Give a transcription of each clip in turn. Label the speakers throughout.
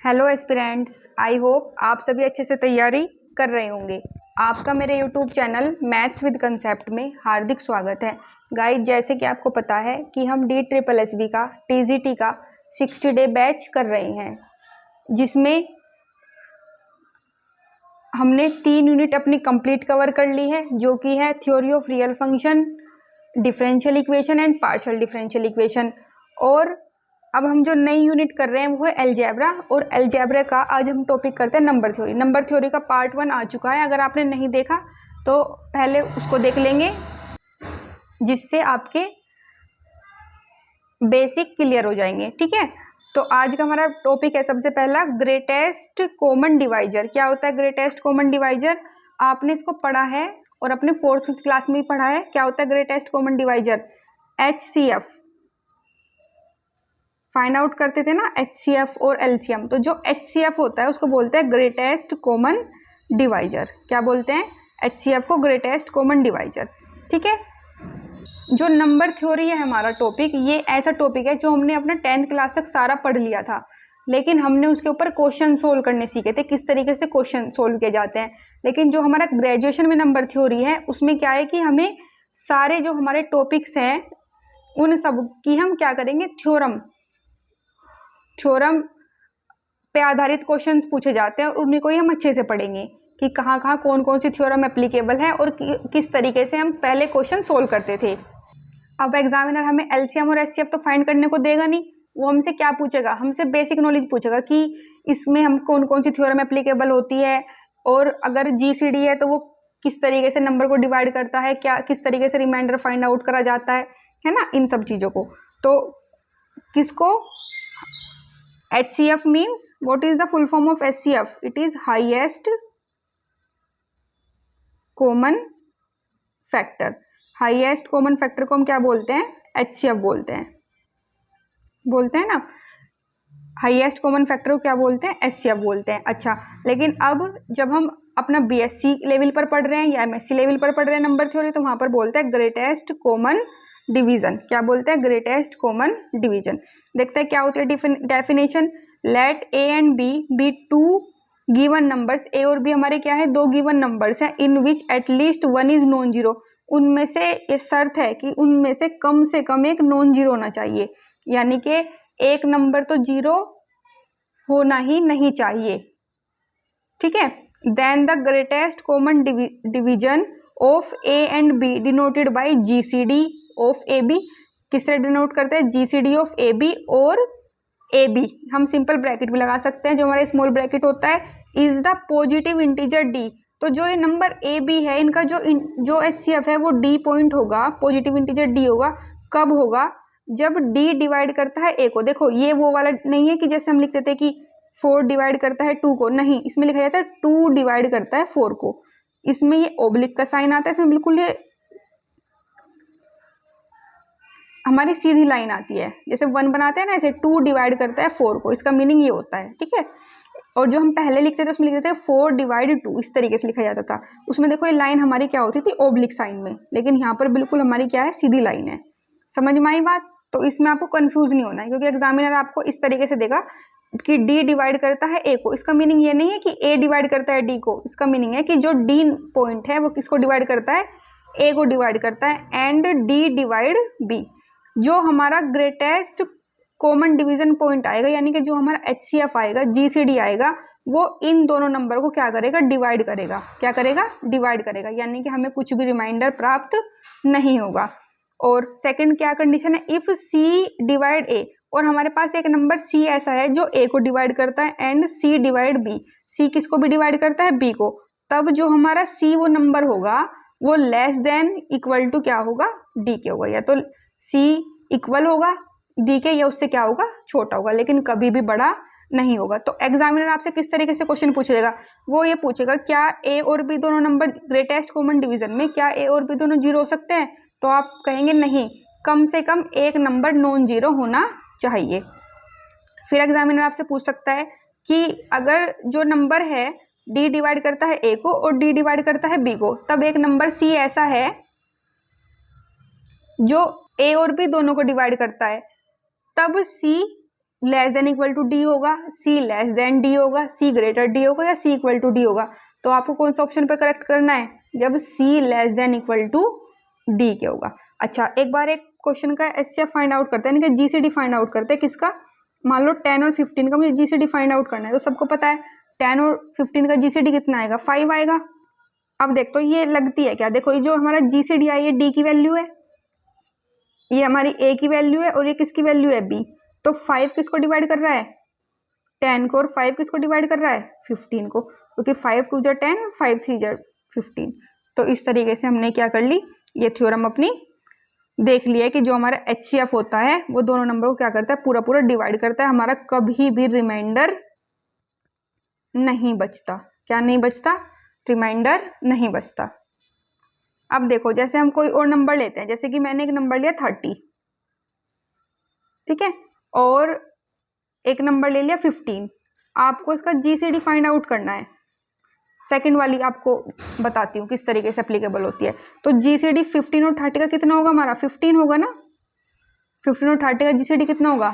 Speaker 1: Hello aspirants, I hope आप सभी अच्छे से तैयारी कर रहे होंगे। आपका मेरे YouTube channel maths with concept में हार्दिक स्वागत है। गाइस, जैसे कि आपको पता है कि हम DSSB का TGT का 60 डे बैच कर रहे हैं, जिसमें हमने 3 यूनिट अपनी कंप्लीट कवर कर ली है, जो कि है theory of real function, differential equation and partial differential equation. और अब हम जो नई यूनिट कर रहे हैं वो है अलजेब्रा, और अलजेब्रा का आज हम टॉपिक करते हैं नंबर थ्योरी। नंबर थ्योरी का पार्ट 1 आ चुका है, अगर आपने नहीं देखा तो पहले उसको देख लेंगे, जिससे आपके बेसिक क्लियर हो जाएंगे। ठीक है, तो आज का हमारा टॉपिक है सबसे पहला ग्रेटेस्ट कॉमन डिवाइजर। क्या होता है ग्रेटेस्ट कॉमन डिवाइजर? आपने इसको पढ़ा है और अपने 4th-5th क्लास में भी पढ़ा है। क्या होता है greatest common divisor? HCF find out करते थे ना, HCF और LCM। तो जो HCF होता है उसको बोलते हैं ग्रेटेस्ट कॉमन डिवाइजर। क्या बोलते हैं? HCF को ग्रेटेस्ट कॉमन डिवाइजर। ठीक है, जो नंबर थ्योरी है हमारा टॉपिक, ये ऐसा टॉपिक है जो हमने अपना 10th क्लास तक सारा पढ़ लिया था, लेकिन हमने उसके ऊपर क्वेश्चन सोल्व करने सीखे थे, किस तरीके से क्वेश्चन सोल्व किए जाते हैं। लेकिन जो हमारा ग्रेजुएशन में नंबर थ्योरी है, उसमें क्या है कि हमें सारे जो हमारे टॉपिक्स हैं उन सब की हम क्या करेंगे, थ्योरम पे आधारित क्वेश्चंस पूछे जाते हैं, और उन्हीं को ही हम अच्छे से पढ़ेंगे कि कहाँ कहाँ कौन कौन सी थ्योरम एप्लीकेबल है और किस तरीके से हम पहले क्वेश्चन सोल्व करते थे। अब एग्जामिनर हमें LCM और HCF तो फाइंड करने को देगा नहीं, वो हमसे क्या पूछेगा, हमसे बेसिक नॉलेज पूछेगा कि इसमें हम कौन कौन सी थ्योरम एप्लीकेबल होती है, और अगर GCD है तो वो किस तरीके से नंबर को डिवाइड करता है, क्या किस तरीके से रिमाइंडर फाइंड आउट करा जाता है ना, इन सब चीज़ों को। तो किसको HCF means, what is the full form of HCF? It is highest common factor। Highest common factor को हम क्या बोलते हैं? HCF बोलते हैं ना। हाईएस्ट कॉमन फैक्टर को क्या बोलते हैं? HCF बोलते हैं। अच्छा, लेकिन अब जब हम अपना BSc लेवल पर पढ़ रहे हैं या MSc लेवल पर पढ़ रहे हैं नंबर थ्योरी, तो वहां पर बोलते हैं ग्रेटेस्ट कॉमन डिवीजन। क्या बोलते हैं? Greatest common division. देखते हैं क्या होती है definition. Let A and B be 2 given numbers. A और B हमारे क्या है? 2 गिवन नंबर्स हैं, in which at least 1 is non zero. उनमें से ये शर्त है कि उनमें से कम एक नॉन जीरो होना चाहिए, यानी कि एक नंबर तो जीरो होना ही नहीं चाहिए। ठीक है, then the greatest common division of A and B denoted by GCD of AB। किससे डिनोट करते हैं? GCD ऑफ AB और AB हम सिंपल ब्रैकेट भी लगा सकते हैं, जो हमारा स्मॉल ब्रैकेट होता है, is the positive integer D। तो जो ये नंबर AB है, इनका जो HCF है वो D पॉइंट होगा, पॉजिटिव इंटीजर D होगा। कब होगा? जब D डिवाइड करता है A को। देखो, ये वो वाला नहीं है कि जैसे हम लिखते थे कि 4 डिवाइड करता है 2 को, नहीं, इसमें लिखा जाता है 2 डिवाइड करता है 4 को। इसमें ये ओब्लिक का साइन आता है, इसमें बिल्कुल ये हमारी सीधी लाइन आती है, जैसे 1 बनाते हैं ना, ऐसे 2 डिवाइड करता है 4 को, इसका मीनिंग ये होता है। ठीक है, और जो हम पहले लिखते थे उसमें लिखते थे 4 डिवाइड 2, इस तरीके से लिखा जाता था। उसमें देखो ये लाइन हमारी क्या होती थी? ओब्लिक साइन में, लेकिन यहाँ पर बिल्कुल हमारी क्या है? सीधी लाइन है। समझ में आई बात? तो इसमें आपको कंफ्यूज नहीं होना है, क्योंकि एग्जामिनर आपको इस तरीके से देगा कि D डिवाइड करता है A को। इसका मीनिंग ये नहीं है कि A डिवाइड करता है D को, इसका मीनिंग है कि जो D पॉइंट है वो किसको डिवाइड करता है? A को डिवाइड करता है, एंड D डिवाइड B। जो हमारा ग्रेटेस्ट कॉमन डिवीजन पॉइंट आएगा, यानी कि जो हमारा HCF आएगा, GCD आएगा, वो इन दोनों नंबर को क्या करेगा? डिवाइड करेगा। क्या करेगा? डिवाइड करेगा, यानी कि हमें कुछ भी रिमाइंडर प्राप्त नहीं होगा। और सेकंड क्या कंडीशन है? इफ C डिवाइड A, और हमारे पास एक नंबर C ऐसा है जो A को डिवाइड करता है, and C divide B, C किसको भी डिवाइड करता है? B को। तब जो हमारा C वो नंबर होगा वो लेस देन इक्वल टू क्या होगा? D के होगा, या तो C इक्वल होगा D के, या उससे क्या होगा? छोटा होगा, लेकिन कभी भी बड़ा नहीं होगा। तो एग्जामिनर आपसे किस तरीके से क्वेश्चन पूछेगा? वो ये पूछेगा, क्या A और B दोनों नंबर ग्रेटेस्ट कॉमन डिवीजन में, क्या A और B दोनों जीरो हो सकते हैं? तो आप कहेंगे नहीं, कम से कम एक नंबर नॉन जीरो होना चाहिए। फिर एग्जामिनर आपसे पूछ सकता है कि अगर जो नंबर है D डिवाइड करता है A को और D डिवाइड करता है B को, तब एक नंबर C ऐसा है जो A और B दोनों को डिवाइड करता है, तब C less than equal to D होगा, सी लेस देन डी होगा, सी ग्रेटर डी होगा, या सी इक्वल टू डी होगा। तो आपको कौन सा ऑप्शन पे करेक्ट करना है, जब C less than equal to D के होगा। अच्छा, एक बार एक क्वेश्चन का एचसीएफ फाइंड आउट करते हैं, यानी कि जीसीडी फाइंड आउट करते हैं किसका, मान लो 10 और 15 का मुझे जीसीडी फाइंड आउट करना है। तो सबको पता है 10 और 15 का जीसीडी कितना आएगा, 5 आएगा। अब देखो ये लगती है क्या, देखो ये जो हमारा जीसीडी आई है डी की वैल्यू है, ये हमारी ए की वैल्यू है, और ये किसकी वैल्यू है बी। तो 5 किसको डिवाइड कर रहा है, 10 को, और 5 किसको डिवाइड कर रहा है, 15 को, क्योंकि 5 2 जा 10 और 5 3 जा 15। तो इस तरीके से हमने क्या कर ली, ये थ्योरम अपनी देख लिया है कि जो हमारा एचसीएफ होता है वो दोनों नंबर को क्या करता है, पूरा पूरा डिवाइड करता है, हमारा कभी भी रिमाइंडर नहीं बचता। क्या नहीं बचता, रिमाइंडर नहीं बचता। अब देखो जैसे हम कोई और नंबर लेते हैं, जैसे कि मैंने एक नंबर लिया 30, ठीक है, और एक नंबर ले लिया 15। आपको इसका जीसीडी फाइंड आउट करना है। सेकंड वाली आपको बताती हूँ किस तरीके से एप्लीकेबल होती है। तो जीसीडी 15 और 30 का कितना होगा, हमारा 15 होगा ना, 15 और 30 का जीसीडी कितना होगा,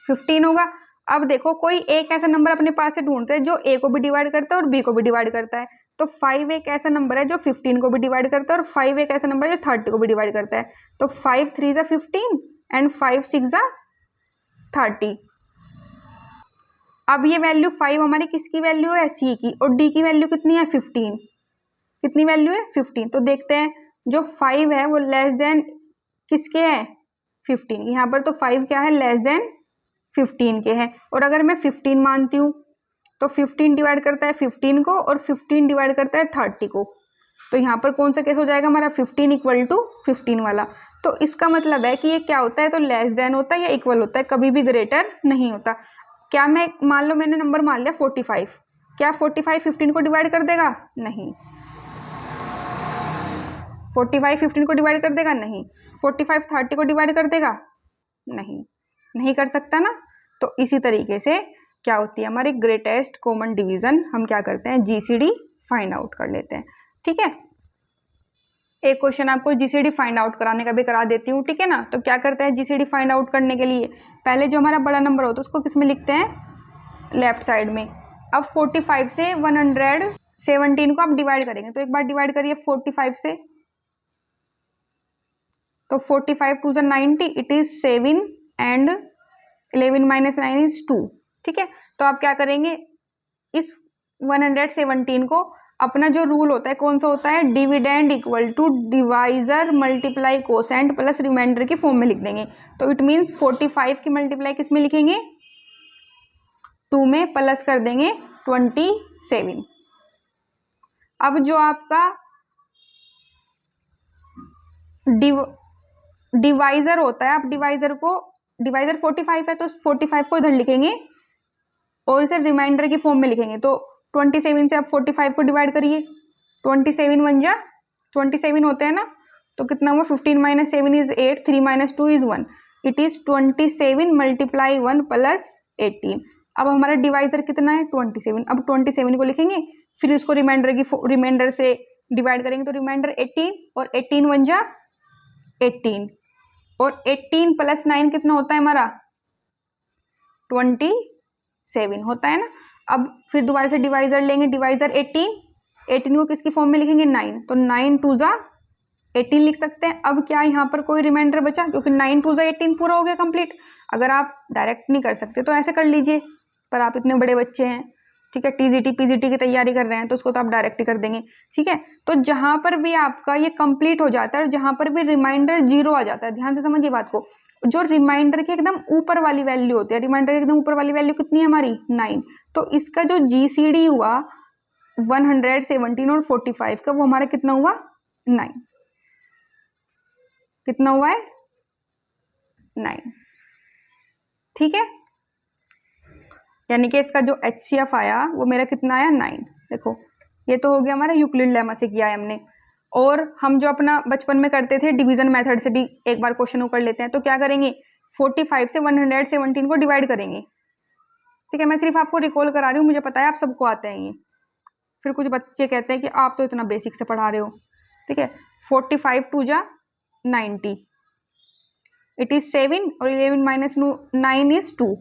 Speaker 1: 15 होगा। अब देखो कोई एक ऐसा नंबर अपने पास से ढूंढते हैं जो ए को भी डिवाइड करता है और बी को भी डिवाइड करता है। तो 5 एक ऐसा नंबर है जो 15 को भी डिवाइड करता है, और 5 एक ऐसा नंबर है जो 30 को भी डिवाइड करता है। तो 5 3 जा 15 एंड 5 6 जा 30। अब ये वैल्यू 5 हमारी किसकी वैल्यू है, सी की, और डी की वैल्यू कितनी है 15। कितनी वैल्यू है 15। तो देखते हैं जो 5 है वो लेस देन किसके है, 15। यहाँ पर तो 5 क्या है, लेस देन 15 के हैं। और अगर मैं 15 मानती हूँ तो 15 डिवाइड करता है 15 को, और 15 डिवाइड करता है 30 को। तो यहाँ पर कौन सा केस हो जाएगा हमारा, 15 इक्वल टू 15 वाला। तो इसका मतलब है कि ये क्या होता है, तो लेस देन होता है या इक्वल होता है, कभी भी ग्रेटर नहीं होता। क्या मैं मान लो मैंने नंबर मान लिया 45, क्या 45 15 को डिवाइड कर देगा, नहीं। 45 15 को डिवाइड कर देगा, नहीं। 45 30 को डिवाइड कर देगा, नहीं, नहीं कर सकता ना। तो इसी तरीके से क्या होती है हमारी ग्रेटेस्ट कॉमन डिवीजन, हम क्या करते हैं, जीसीडी फाइंड आउट कर लेते हैं, ठीक है। एक क्वेश्चन आपको जीसीडी फाइंड आउट कराने का भी करा देती हूँ, ठीक है ना। तो क्या करते हैं जीसीडी फाइंड आउट करने के लिए, पहले जो हमारा बड़ा नंबर होता है उसको किस में लिखते हैं, लेफ्ट साइड में। अब 45 से 117 को आप डिवाइड करेंगे, तो एक बार डिवाइड करिए 45 से, तो 45 2 जा 90, it is 7 and 11 minus 9 is 2, ठीक है। तो आप क्या करेंगे, इस 117 को अपना जो रूल होता है कौन सा होता है, dividend equal to divisor multiply quotient plus remainder की फॉर्म में लिख देंगे। तो इट मीन्स 45 की मल्टीप्लाई किस में लिखेंगे, 2 में, प्लस कर देंगे 27। अब जो आपका डिवाइजर होता है, आप डिवाइजर 45 है तो 45 को इधर लिखेंगे और इसे रिमाइंडर की फॉर्म में लिखेंगे। तो 27 से आप 45 को डिवाइड करिए, 27 1 जा 27 होते हैं ना, तो कितना हुआ, 15 minus 7 is 8, 3 minus 2 is 1, it is 27 multiply 1 plus 18। अब हमारा डिवाइजर कितना है 27, अब 27 को लिखेंगे, फिर इसको रिमाइंडर से डिवाइड करेंगे, तो रिमाइंडर 18, और 18 1 जा 18, और 18 प्लस 9 कितना होता है हमारा 27 होता है ना। अब फिर दोबारा से डिवाइजर लेंगे, डिवाइजर 18 को किसकी फॉर्म में लिखेंगे 9, तो 9 2 जा 18 लिख सकते हैं। अब क्या यहाँ पर कोई रिमाइंडर बचा, क्योंकि 9 2 जा 18 पूरा हो गया कंप्लीट। अगर आप डायरेक्ट नहीं कर सकते तो ऐसे कर लीजिए, पर आप इतने बड़े बच्चे हैं, ठीक है, टीजीटी पीजीटी की तैयारी कर रहे हैं, तो उसको तो आप डायरेक्ट ही कर देंगे, ठीक है। तो जहां पर भी आपका ये कंप्लीट हो जाता है और जहां पर भी रिमाइंडर 0 आ जाता है, ध्यान से समझिए बात को, जो रिमाइंडर के एकदम ऊपर वाली वैल्यू होती है, रिमाइंडर के एकदम ऊपर वाली वैल्यू कितनी है हमारी 9, तो इसका जो जीसीडी हुआ 117 और 45 का, वो हमारा कितना हुआ 9, कितना हुआ है 9, ठीक है। यानी कि इसका जो एचसीएफ आया वो मेरा कितना आया 9। देखो ये तो हो गया हमारा यूक्लिड लेमा से किया है हमने। और हम जो अपना बचपन में करते थे डिवीजन मेथड से भी एक बार क्वेश्चन कर लेते हैं। तो क्या करेंगे 45 से 117 को डिवाइड करेंगे, ठीक है। मैं सिर्फ आपको रिकॉल करा रही हूँ, मुझे पता है आप सबको आते हैं ये। फिर कुछ बच्चे कहते हैं कि आप तो इतना बेसिक से पढ़ा रहे हो, ठीक है। 45 2 जा 90, इट इज 7 और 11 माइनस 9 इज 2।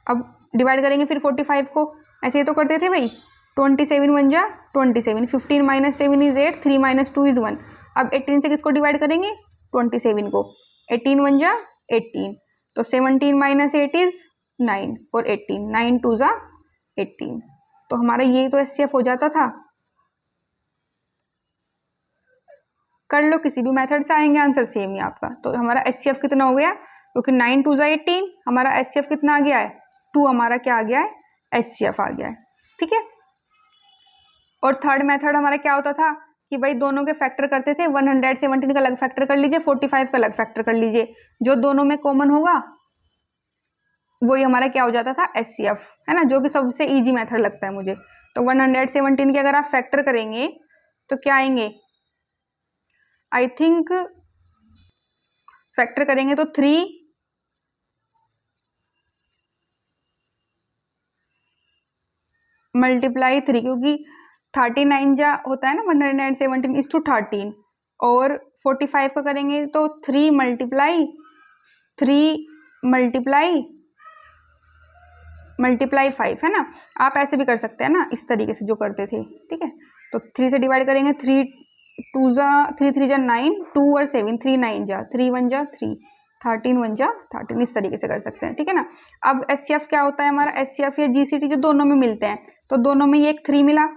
Speaker 1: अब डिवाइड करेंगे फिर 45 को, ऐसे ही तो करते थे भाई। 27 1 जा 27, 15 माइनस 7 इज 8, 3 माइनस 2 इज 1। अब 18 से किसको डिवाइड करेंगे? 27 को। 18 1 जा 18, तो 17 माइनस 8 इज 9 और 18, 9 2 जा 18। तो हमारा ये तो एचसीएफ हो जाता था। कर लो किसी भी मेथड से, आएंगे आंसर सेम ही आपका। तो हमारा एचसीएफ कितना हो गया? क्योंकि 9 2 जा 18, हमारा एचसीएफ कितना आ गया है? 2 हमारा क्या आ गया है? एचसीएफ आ गया है। ठीक है। और थर्ड मेथड हमारा क्या होता था कि भाई दोनों के फैक्टर करते थे, 117 का अलग फैक्टर कर लीजिए, 45 का अलग फैक्टर कर लीजिए, जो दोनों में कॉमन होगा वही हमारा क्या हो जाता था? एचसीएफ, है ना, जो कि सबसे इजी मेथड लगता है मुझे। तो 117 के अगर आप फैक्टर करेंगे तो क्या आएंगे? आई थिंक फैक्टर करेंगे तो 3 मल्टीप्लाई 3, क्योंकि 39 जा होता है ना 117 इज टू 13, और 45 का करेंगे तो 3 मल्टीप्लाई 5, है ना। आप ऐसे भी कर सकते हैं ना, इस तरीके से जो करते थे। ठीक है, तो 3 से डिवाइड करेंगे, 3 2 जा 3 3 जा 9, 2 और 7, 3 9 जा 3 1 जा 3, 13 1 जा 13, इस तरीके से कर सकते हैं। ठीक है ना। अब एचसीएफ क्या होता है हमारा? एचसीएफ या जीसीटी जो दोनों में मिलते हैं, तो दोनों में ये एक 3 मिला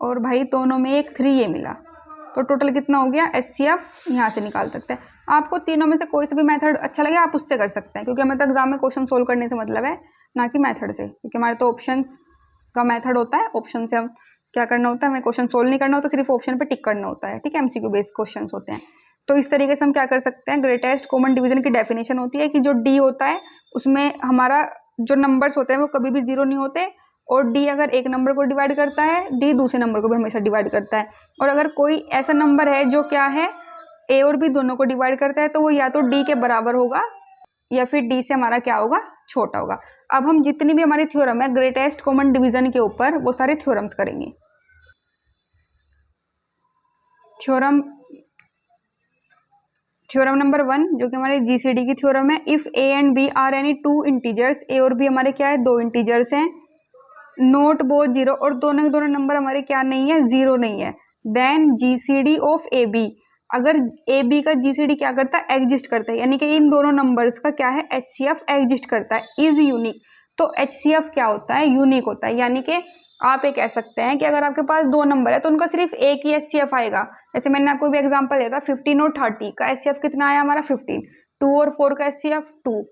Speaker 1: और भाई दोनों में एक 3 ये मिला, तो टोटल कितना हो गया? एचसीएफ यहाँ से निकाल सकते हैं। आपको तीनों में से कोई सा भी मेथड अच्छा लगे आप उससे कर सकते हैं, क्योंकि हमें तो एग्जाम में क्वेश्चन सोल्व करने से मतलब है, ना कि मेथड से, क्योंकि हमारे तो ऑप्शंस का मेथड होता है। ऑप्शन से हम क्या करना होता है? हमें क्वेश्चन सोल्व नहीं करना होता, सिर्फ ऑप्शन पे टिक करना होता है। ठीक है, एमसीक्यू बेस्ड क्वेश्चन होते हैं। तो इस तरीके से हम क्या कर सकते हैं? ग्रेटेस्ट कॉमन डिवीजन की डेफिनेशन होती है कि जो डी होता है उसमें हमारा जो नंबर्स होते हैं वो कभी भी जीरो नहीं होते, और डी अगर एक नंबर को डिवाइड करता है, डी दूसरे नंबर को भी हमेशा डिवाइड करता है। और अगर कोई ऐसा नंबर है जो क्या है, ए और बी दोनों को डिवाइड करता है, तो वो या तो डी के बराबर होगा या फिर डी से हमारा क्या होगा? छोटा होगा। अब हम जितनी भी हमारी थ्योरम है ग्रेटेस्ट कॉमन डिवीजन के ऊपर, वो सारे थ्योरम्स करेंगे। थ्योरम नंबर 1 जो कि हमारे जीसीडी की थ्योरम है, if A and B are any 2 integers, A और बी हमारे क्या है? 2 इंटीजर्स हैं, नोट बोथ जीरो, और दोनों के दोनों नंबर हमारे क्या नहीं है? जीरो नहीं है, then GCD of A B, अगर ए बी का जीसीडी क्या करता है? एग्जिस्ट करता है, यानी कि इन दोनों नंबर्स का क्या है? एचसीएफ एग्जिस्ट करता है, इज यूनिक। तो एचसीएफ क्या होता है? यूनिक होता है। यानी कि आप ये कह सकते हैं कि अगर आपके पास 2 नंबर है तो उनका सिर्फ एक ही एचसीएफ आएगा। जैसे मैंने आपको भी एग्जांपल दिया था, 15 और 30 का एचसीएफ कितना आया हमारा? 15। 2 और 4 का एचसीएफ 2।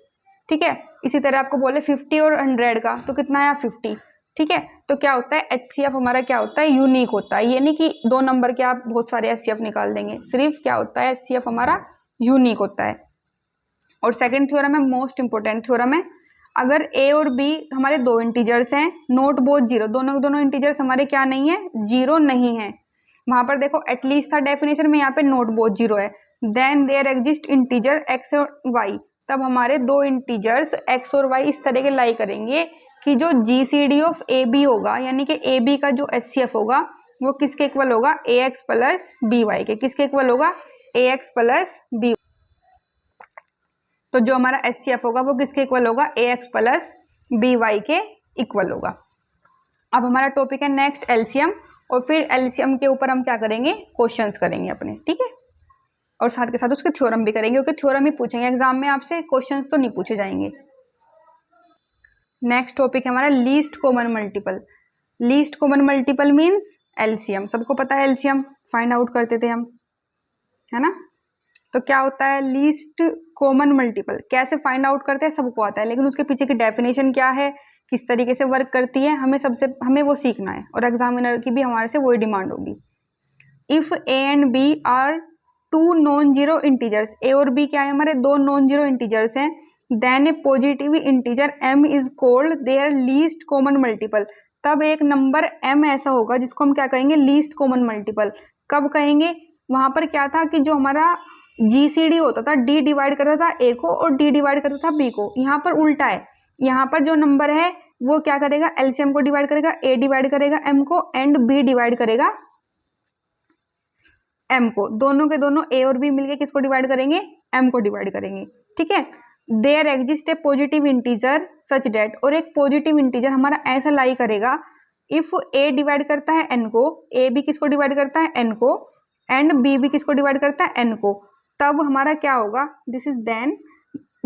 Speaker 1: ठीक है, इसी तरह आपको बोले 50 और 100 का तो कितना आया? 50। ठीक है, तो क्या होता है? एचसीएफ हमारा क्या होता है? यूनिक होता है। ये नहीं कि 2 नंबर के आप बहुत सारे एचसीएफ निकाल देंगे, सिर्फ क्या होता है? एचसीएफ हमारा यूनिक होता है। और सेकंड थ्योरम है, मोस्ट इंपोर्टेंट थ्योरम है, अगर ए और बी हमारे 2 इंटीजर्स हैं, नोट बोथ जीरो, दोनों के दोनों इंटीजर्स हमारे क्या नहीं है? जीरो नहीं है। वहां पर देखो एटलीस्ट था डेफिनेशन में, यहाँ पे नोट बोथ जीरो है, then there exist integer X और वाई, तब हमारे 2 इंटीजर्स एक्स और वाई इस तरह के लाई करेंगे कि जो जीसीडी ऑफ ए बी होगा, यानी कि ए बी का जो एचसीएफ होगा वो किसके इक्वल होगा? ए एक्स प्लस बी वाई के। किसके इक्वल होगा? ए एक्स प्लस बी। तो जो हमारा एचसीएफ होगा वो किसके इक्वल होगा? ए एक्स प्लस बी वाई के इक्वल होगा। अब हमारा टॉपिक है नेक्स्ट एलसीएम, और फिर एलसीएम के ऊपर हम क्या करेंगे? क्वेश्चंस करेंगे अपने। ठीक है, और साथ के साथ उसके थ्योरम भी करेंगे, क्योंकि थ्योरम ही पूछेंगे एग्जाम में आपसे, क्वेश्चंस तो नहीं पूछे जाएंगे। नेक्स्ट टॉपिक है हमारा least common multiple. Least common multiple means LCM. सबको पता है एलसीएम फाइंड आउट करते थे हम, है ना। तो क्या होता है लीस्ट कॉमन मल्टीपल? कैसे फाइंड आउट करते हैं सबको आता है, लेकिन उसके पीछे की डेफिनेशन क्या है, किस तरीके से वर्क करती है, हमें वो सीखना है, और एग्जामिनर की भी हमारे से वही डिमांड होगी। If A and B are 2 non zero integers, A और बी क्या है? हमारे 2 नॉन जीरो इंटीजर्स हैं, then A positive integer m is called their least common multiple, तब एक नंबर m ऐसा होगा जिसको हम क्या कहेंगे? Least common multiple. कब कहेंगे? वहां पर क्या था कि जो हमारा जीसीडी होता था, डी डिवाइड करता था ए को और डी डिवाइड करता था बी को। यहाँ पर उल्टा है, यहाँ पर जो नंबर है वो क्या करेगा? एलसीएम को डिवाइड करेगा, ए डिवाइड करेगा एम को, एंड बी डिवाइड करेगा एम को। दोनों के दोनों ए और बी मिलके किसको डिवाइड करेंगे? एम को डिवाइड करेंगे। ठीक है, there exist a positive integer such that एक पॉजिटिव इंटीजर हमारा ऐसा लाई करेगा इफ ए डिवाइड करता है एन को, ए भी किसको डिवाइड करता है एन को, एंड बी भी किसको डिवाइड करता है एन को, तब हमारा क्या होगा, दिस इज देन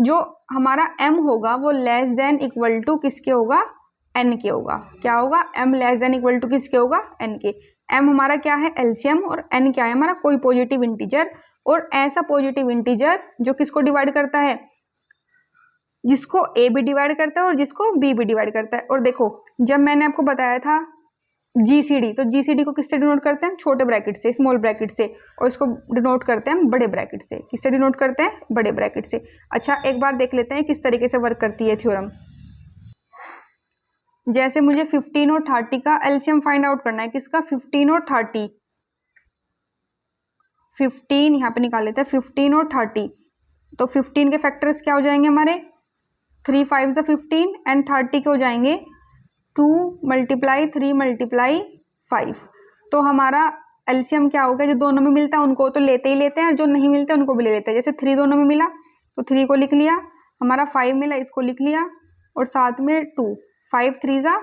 Speaker 1: जो हमारा m होगा वो लेस देन इक्वल टू किसके होगा, n के होगा। क्या होगा, m less than equal to किसके होगा, n के। m हमारा क्या है एलसीएम, और n क्या है हमारा कोई पॉजिटिव इंटीजर, और ऐसा पॉजिटिव इंटीजर जो किसको डिवाइड करता है, जिसको a भी डिवाइड करता है और जिसको b भी डिवाइड करता है। और देखो जब मैंने आपको बताया था जीसीडी, तो जीसीडी को किससे डिनोट करते हैं, छोटे ब्रैकेट से, स्मॉल ब्रैकेट से, और इसको डिनोट करते हैं बड़े ब्रैकेट से। किससे डिनोट करते हैं, बड़े ब्रैकेट से। अच्छा एक बार देख लेते हैं किस तरीके से वर्क करती है थ्योरम। जैसे मुझे 15 और 30 का एलसीएम फाइंड आउट करना है, किसका, 15 और 30। 15 यहाँ पे निकाल लेते हैं, 15 और 30, तो 15 के फैक्टर्स क्या हो जाएंगे हमारे, 3 5 से 15, एंड 30 के हो जाएंगे 2 × 3 × 5। तो हमारा एलसीएम क्या होगा, जो दोनों में मिलता है उनको तो लेते ही लेते हैं, और जो नहीं मिलते उनको भी ले लेते हैं। जैसे 3 दोनों में मिला तो 3 को लिख लिया, हमारा 5 मिला इसको लिख लिया, और साथ में 2, 5 3 ×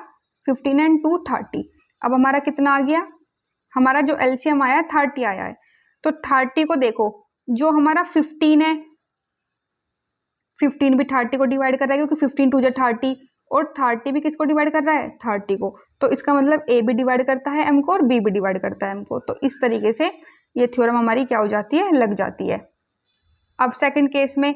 Speaker 1: 15 एंड 2 30। अब हमारा कितना आ गया, हमारा जो एलसीएम आया है 30 आया है। तो 30 को देखो, जो हमारा 15 है, 15 भी 30 को डिवाइड कर रहा है क्योंकि 15 2 × 30, और 30 भी किसको डिवाइड कर रहा है, 30 को। तो इसका मतलब ए भी डिवाइड करता है एम को और बी भी डिवाइड करता है एम को। तो इस तरीके से ये थ्योरम हमारी क्या हो जाती है, लग जाती है। अब सेकंड केस में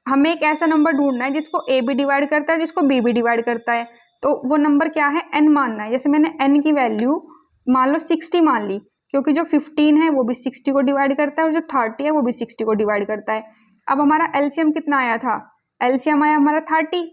Speaker 1: हमें एक ऐसा नंबर ढूंढना है जिसको ए भी डिवाइड करता है, जिसको बी भी डिवाइड करता है। तो वो नंबर क्या है, एन मानना है। जैसे मैंने एन की वैल्यू मान लो 60 मान ली, क्योंकि जो 15 है वो भी 60 को डिवाइड करता है, और जो 30 है वो भी 60 को डिवाइड करता है। अब हमारा एलसीएम कितना आया था, एलसीएम आया हमारा 30,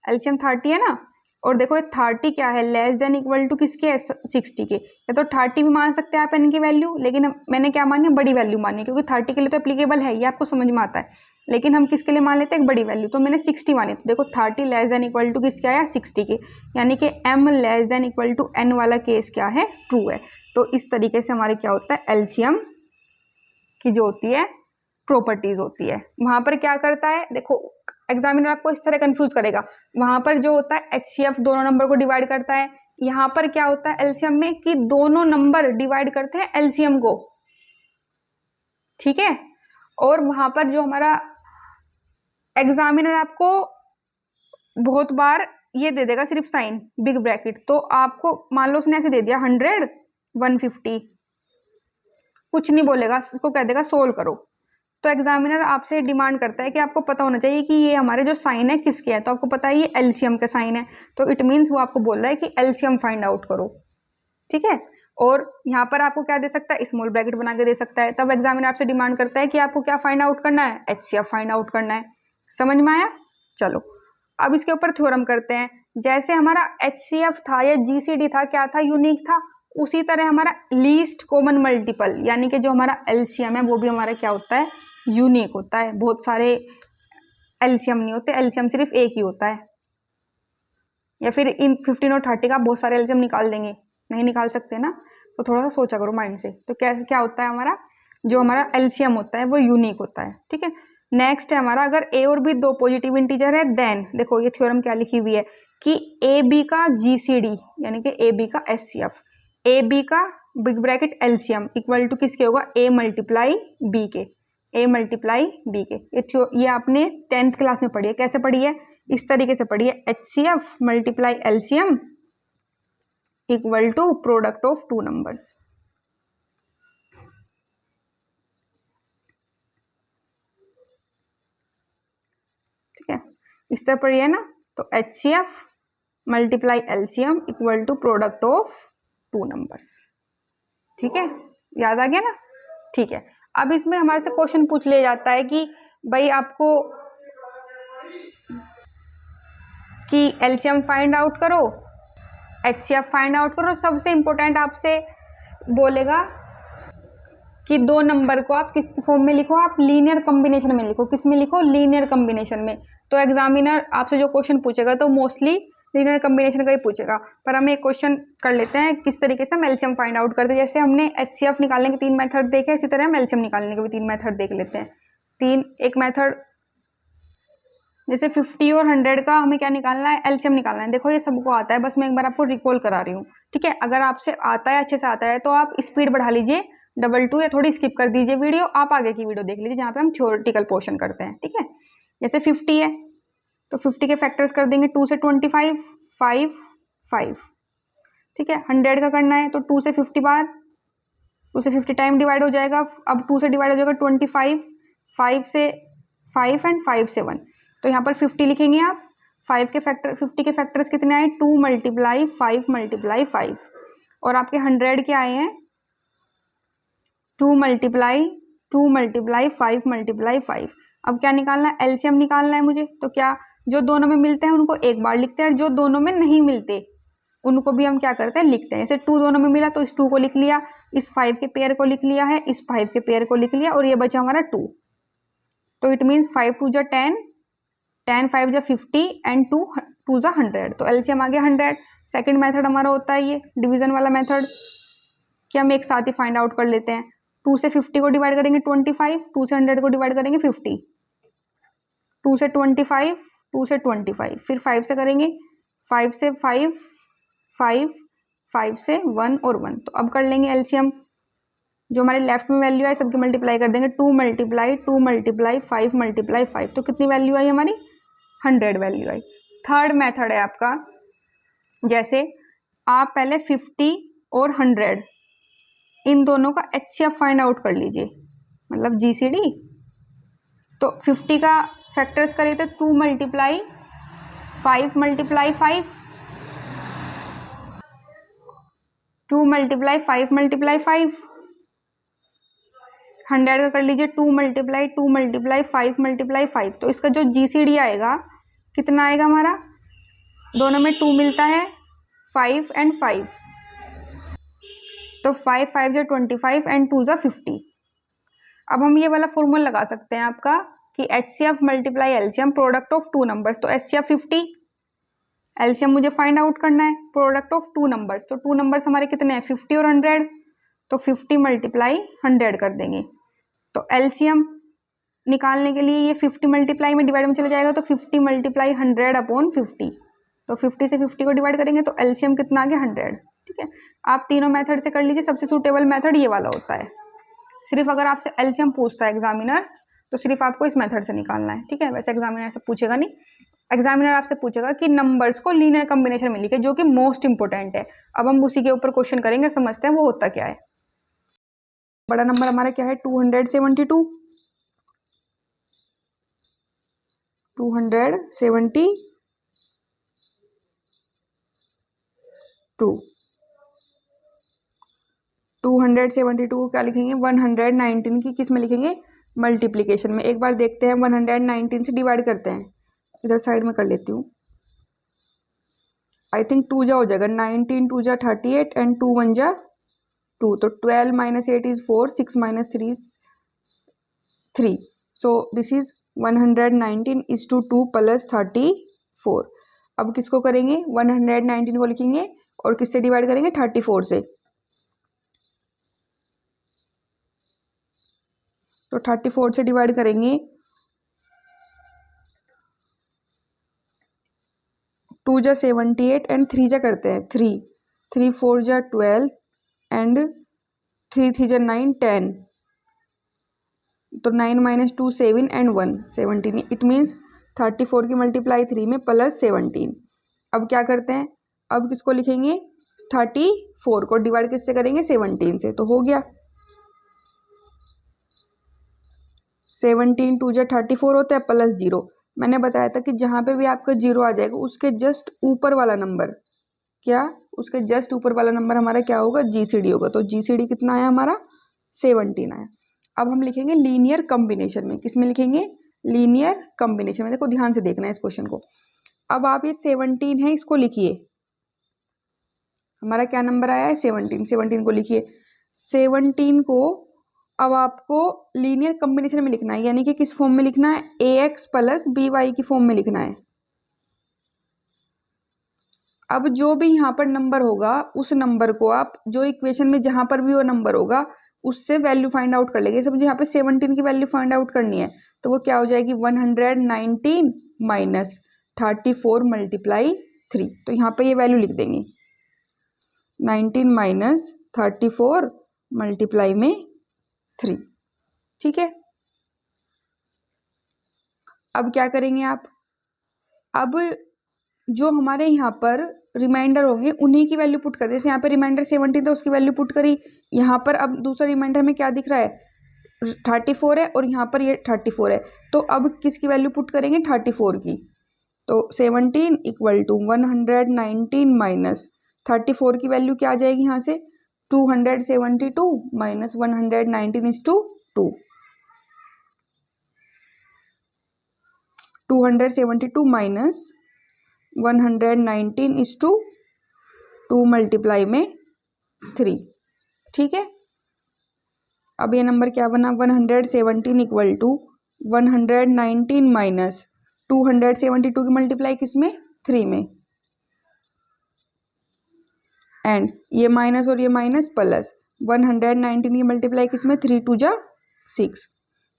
Speaker 1: एलसीएम 30 है ना। और देखो 30 क्या है, लेस देन इक्वल टू किसके है, 60 के। या तो 30 भी मान सकते हैं आप एन की वैल्यू, लेकिन मैंने क्या मानी, बड़ी वैल्यू मानी, क्योंकि 30 के लिए तो एप्लीकेबल है, ये आपको समझ में आता है। लेकिन हम किसके लिए मान लेते हैं, एक बड़ी वैल्यू, तो मैंने 60 मानी। तो देखो 30 लेस देन इक्वल टू किसके आया, 60 के, यानी कि m less than equal to n वाला केस क्या है, ट्रू है। तो इस तरीके से हमारे क्या होता है, एलसीएम की जो होती है प्रॉपर्टीज होती है। वहां पर क्या करता है, देखो एग्जामिनर आपको इस तरह कंफ्यूज करेगा। वहां पर जो होता है एचसीएफ दोनों नंबर को डिवाइड करता है, यहाँ पर क्या होता है एलसीएम में कि दोनों नंबर डिवाइड करते हैं एलसीएम को, ठीक है। और वहां पर जो हमारा एग्जामिनर आपको बहुत बार ये दे देगा सिर्फ साइन बिग ब्रैकेट, तो आपको मान लो उसने ऐसे दे दिया 100 150, कुछ नहीं बोलेगा, उसको कह देगा सोल्व करो। तो एग्जामिनर आपसे डिमांड करता है कि आपको पता होना चाहिए कि ये हमारे जो साइन है किसके हैं। तो आपको पता है ये एलसीएम का साइन है, तो इट मीन्स वो आपको बोल रहा है कि एलसीएम फाइंड आउट करो, ठीक है। और यहाँ पर आपको क्या दे सकता है, स्मॉल ब्रैकेट बना के दे सकता है। तब एग्जामिनर आपसे डिमांड करता है कि आपको क्या फाइंड आउट करना है, एचसीएफ फाइंड आउट करना है। समझ में आया, चलो अब इसके ऊपर थ्योरम करते हैं। जैसे हमारा एचसीएफ था या जीसीडी था, क्या था, यूनिक था, उसी तरह हमारा लीस्ट कॉमन मल्टीपल, यानी कि जो हमारा एलसीएम है वो भी हमारा क्या होता है, यूनिक होता है। बहुत सारे एलसीएम नहीं होते, एलसीएम सिर्फ एक ही होता है। या फिर इन 15 और 30 का बहुत सारे एलसीएम निकाल देंगे, नहीं निकाल सकते ना, तो थोड़ा सा सोचा करो माइंड से। तो क्या क्या होता है हमारा, जो हमारा एलसीएम होता है वो यूनिक होता है, ठीक है। नेक्स्ट है हमारा, अगर ए और बी दो पॉजिटिव इंटीजर है, देन देखो ये थ्योरम क्या लिखी हुई है कि ए बी का जीसीडी यानी कि ए बी का एचसीएफ, ए बी का big bracket LCM equal to किसके होगा, ए मल्टीप्लाई बी के, ए मल्टीप्लाई बी के। ये आपने 10th क्लास में पढ़ी है। कैसे पढ़ी है, इस तरीके से पढ़ी है, HCF multiply LCM equal to product of two numbers. ठीक है, इस तरह पढ़ी है ना। तो HCF multiply LCM equal to product of two numbers, ठीक है, याद आ गया ना। ठीक है, अब इसमें हमारे से क्वेश्चन पूछ लिया जाता है कि भाई आपको कि एलसीएम फाइंड आउट करो, एचसीएफ फाइंड आउट करो। सबसे इंपॉर्टेंट आपसे बोलेगा कि दो नंबर को आप किस फॉर्म में लिखो, आप लीनियर कॉम्बिनेशन में लिखो। किस में लिखो, लीनियर कॉम्बिनेशन में। तो एग्जामिनर आपसे जो क्वेश्चन पूछेगा तो मोस्टली लीनियर कॉम्बिनेशन का ही पूछेगा। पर हम एक क्वेश्चन कर लेते हैं किस तरीके से हम एलसीएम फाइंड आउट करते हैं। जैसे हमने एचसीएफ निकालने के 3 मेथड देखे, इसी तरह हम एलसीएम निकालने के भी 3 मेथड देख लेते हैं। एक मेथड जैसे 50 और 100 का हमें क्या निकालना है, एलसीएम निकालना है। देखो ये सबको आता है, बस मैं एक बार आपको रिकॉल करा रही हूँ, ठीक है। अगर आपसे आता है, अच्छे से आता है, तो आप स्पीड बढ़ा लीजिए 2 या थोड़ी स्किप कर दीजिए वीडियो, आप आगे की वीडियो देख लीजिए जहाँ पे हम थ्योरेटिकल पोर्शन करते हैं, ठीक है। जैसे 50 है तो 50 के फैक्टर्स कर देंगे 2 से 25, 5, 5, ठीक है। 100 का करना है तो 2 से 50 बार, 2 से 50 टाइम डिवाइड हो जाएगा। अब 2 से डिवाइड हो जाएगा 25, 5 से 5 एंड 5 से 1, तो यहाँ पर 50 लिखेंगे आप। 50 के फैक्टर्स कितने आए, 2 × 5 × 5, और आपके 100 के आए हैं 2 × 5 × 5। अब क्या निकालना है, एलसीएम निकालना है मुझे। तो क्या, जो दोनों में मिलते हैं उनको एक बार लिखते हैं, जो दोनों में नहीं मिलते उनको भी हम क्या करते हैं, लिखते हैं। जैसे 2 दोनों में मिला तो इस 2 को लिख लिया, इस 5 के पेयर को लिख लिया है, इस 5 के पेयर को लिख लिया, और ये बचा हमारा 2। तो इट मीन्स 5 2 जा 10, 10 5 जा 50 एंड 2 2 जा 100। तो एलसीएम आ गया 100। सेकंड मेथड हमारा होता है ये डिवीजन वाला मेथड, कि हम एक साथ ही फाइंड आउट कर लेते हैं। 2 से 50 को डिवाइड करेंगे 25, 2 से 100 को डिवाइड करेंगे 50, 2 से 25, 2 से 25, फिर 5 से करेंगे, 5 से 5, 5, 5 से 1 और 1। तो अब कर लेंगे एलसीएम, जो हमारे लेफ्ट में वैल्यू है सबकी मल्टीप्लाई कर देंगे, 2 × 2 × 5 × 5, तो कितनी वैल्यू आई हमारी, 100 वैल्यू आई। थर्ड मेथड है आपका, जैसे आप पहले 50 और 100 इन दोनों का एचसीएफ फाइंड आउट कर लीजिए, मतलब जीसीडी। तो 50 का फैक्टर्स करें तो 2 × 5 × 5, 2 × 5 × 5। 100 का कर लीजिए 2 × 2 × 5 × 5। तो इसका जो जीसीडी आएगा कितना आएगा हमारा, दोनों में 2 मिलता है, 5 एंड 5, तो 5 5 जा 25 एंड 2 जा 50। अब हम ये वाला फॉर्मूला लगा सकते हैं आपका कि HCF × LCM product of 2 numbers. तो एचसीएफ 50, एलसीएम मुझे फाइंड आउट करना है प्रोडक्ट ऑफ 2 नंबर्स। तो 2 नंबर्स हमारे कितने हैं, 50 और 100, तो 50 × 100 कर देंगे। तो एलसीएम निकालने के लिए ये 50 मल्टीप्लाई में डिवाइड में चला जाएगा, तो 50 × 100/50, तो 50 से 50 को डिवाइड करेंगे तो एलसीएम कितना आ गया, 100, ठीक है। आप तीनों मेथड से कर लीजिए, सबसे सूटेबल मेथड ये वाला होता है। सिर्फ अगर आपसे एलसीएम पूछता है एग्जामिनर तो सिर्फ आपको इस मेथड से निकालना है, ठीक है। वैसे एग्जामिनर से पूछेगा नहीं, एग्जामिनर आपसे पूछेगा कि नंबर्स को लीनियर कॉम्बिनेशन में लिखे, जो कि मोस्ट इंपोर्टेंट है। अब हम उसी के ऊपर क्वेश्चन करेंगे, समझते हैं वो होता क्या है। बड़ा नंबर हमारा क्या है, 272, 272, 272 क्या लिखेंगे, 119 की किस में लिखेंगे, मल्टीप्लिकेशन में। एक बार देखते हैं 119 से डिवाइड करते हैं, इधर साइड में कर लेती हूँ। आई थिंक 2 जा हो जाएगा, 19 2 जा 38 एंड 2 1 जा 2, तो 12 - 8 is 4, 6 - 3 is 3, so this is 119 is to 2 + 34। अब किसको करेंगे, 119 को लिखेंगे और किससे डिवाइड करेंगे, 34 से। तो 34 से डिवाइड करेंगे, 2 जा 78 एंड 3 जा करते हैं 3, 3 4 जा 12 एंड 3 3 जा 9 10, तो 9 - 2 7 एंड 1 17। इट मीन्स 34 की मल्टीप्लाई 3 में +17। अब क्या करते हैं, अब किसको लिखेंगे, 34 को डिवाइड किससे करेंगे, 17 से, तो हो गया 17 2 जा 34 होता है +0। मैंने बताया था कि जहाँ पे भी आपका 0 आ जाएगा उसके जस्ट ऊपर वाला नंबर, क्या, उसके जस्ट ऊपर वाला नंबर हमारा क्या होगा, जीसीडी होगा। तो जीसीडी कितना आया हमारा, 17 आया। अब हम लिखेंगे लीनियर कॉम्बिनेशन में, किस में लिखेंगे, लीनियर कॉम्बिनेशन में। देखो ध्यान से देखना है इस क्वेश्चन को। अब आप ये 17 है इसको लिखिए, हमारा क्या नंबर आया है, 17, 17 को लिखिए। 17 को अब आपको लीनियर कॉम्बिनेशन में लिखना है, यानी कि किस फॉर्म में लिखना है, ax + by की फॉर्म में लिखना है। अब जो भी यहाँ पर नंबर होगा उस नंबर को आप, जो इक्वेशन में जहाँ पर भी वो नंबर होगा उससे वैल्यू फाइंड आउट कर लेंगे। समझे, यहाँ पे 17 की वैल्यू फाइंड आउट करनी है, तो वो क्या हो जाएगी, 119 माइनस 34 मल्टीप्लाई 3। तो यहाँ पे ये वैल्यू लिख देंगे 19 माइनस 34 मल्टीप्लाई में 3। ठीक है, अब क्या करेंगे आप, अब जो हमारे यहाँ पर रिमाइंडर होंगे उन्हीं की वैल्यू पुट कर दे। जैसे यहाँ पे रिमाइंडर 17 था, उसकी वैल्यू पुट करी। यहाँ पर अब दूसरा रिमाइंडर में क्या दिख रहा है, 34 है, और यहाँ पर ये 34 है। तो अब किसकी वैल्यू पुट करेंगे, 34 की। तो 17 इक्वल टू 119 माइनस 34 की वैल्यू क्या आ जाएगी यहाँ से, 272 minus 119 is to 2। 272 minus 119 is to 2 multiply में 3। ठीक है, अब ये नंबर क्या बना, 117 इक्वल टू 119 माइनस 272 की मल्टीप्लाई किसमें, 3 में, एंड ये माइनस और ये माइनस प्लस 119 की मल्टीप्लाई किसमें, 3 2 जा 6,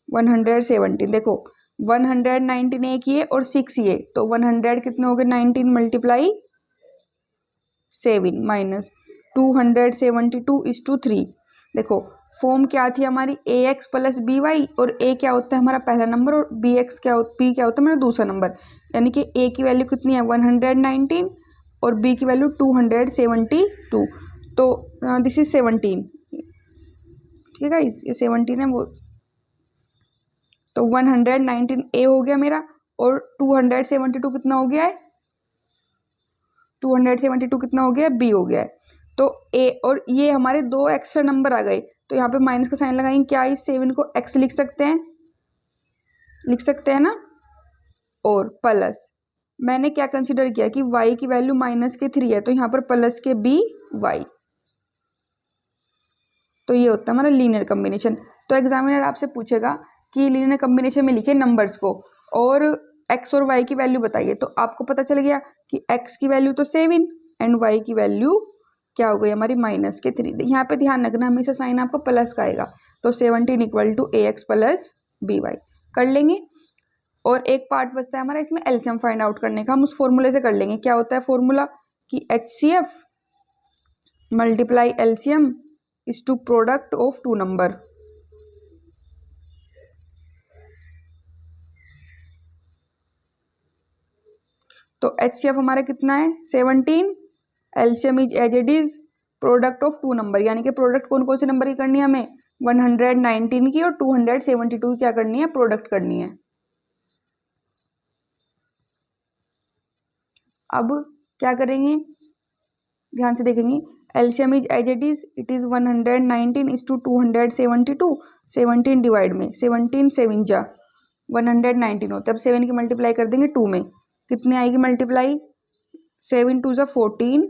Speaker 1: 117। देखो 119 एक ये और 6 ये, तो 100 कितने हो गए, 19 मल्टीप्लाई 7 माइनस 272 इज टू 3। देखो फॉर्म क्या थी हमारी, ए एक्स प्लस बी वाई, और ए क्या होता है हमारा पहला नंबर, और बी एक्स क्या बी क्या होता है हमारा दूसरा नंबर। यानी कि ए की वैल्यू कितनी है 119 और बी की वैल्यू 272। तो दिस इज 17। ठीक है गाइस, ये 17 है वो। तो 119 ए हो गया मेरा, और 272 कितना हो गया है, 272 कितना हो गया है, बी हो गया है। तो ए और ये हमारे दो एक्स्ट्रा नंबर आ गए, तो यहाँ पे माइनस का साइन लगाएंगे। क्या इस 7 को एक्स लिख सकते हैं, लिख सकते हैं ना, और प्लस मैंने क्या कंसिडर किया कि y की वैल्यू माइनस के 3 है, तो यहाँ पर प्लस के बी वाई। तो ये होता है हमारा लीनियर कॉम्बिनेशन। तो एग्जामिनर आपसे पूछेगा कि लीनियर कॉम्बिनेशन में लिखे नंबर्स को और x और y की वैल्यू बताइए। तो आपको पता चल गया कि x की वैल्यू तो 7 एंड y की वैल्यू क्या हो गई हमारी माइनस के 3। यहाँ पे ध्यान रखना हमेशा साइन आपको प्लस का आएगा। तो 17 equal to A X plus B Y कर लेंगे। और एक पार्ट बचता है हमारा इसमें एलसीएम फाइंड आउट करने का, हम उस फॉर्मूले से कर लेंगे। क्या होता है फॉर्मूला कि HCF multiply LCM is to product of two number. तो HCF हमारा कितना है 17, LCM is as it is product of two number. यानी कि प्रोडक्ट कौन कौन से नंबर की करनी है हमें, 119 की और 272 की क्या करनी है, प्रोडक्ट करनी है। अब क्या करेंगे, ध्यान से देखेंगे, LCM is as it is 119 is to 272, 17 divide में 17 7 जा 119 होता है। अब 7 की मल्टीप्लाई कर देंगे 2 में, कितनी आएगी मल्टीप्लाई, 7 2 जा 14,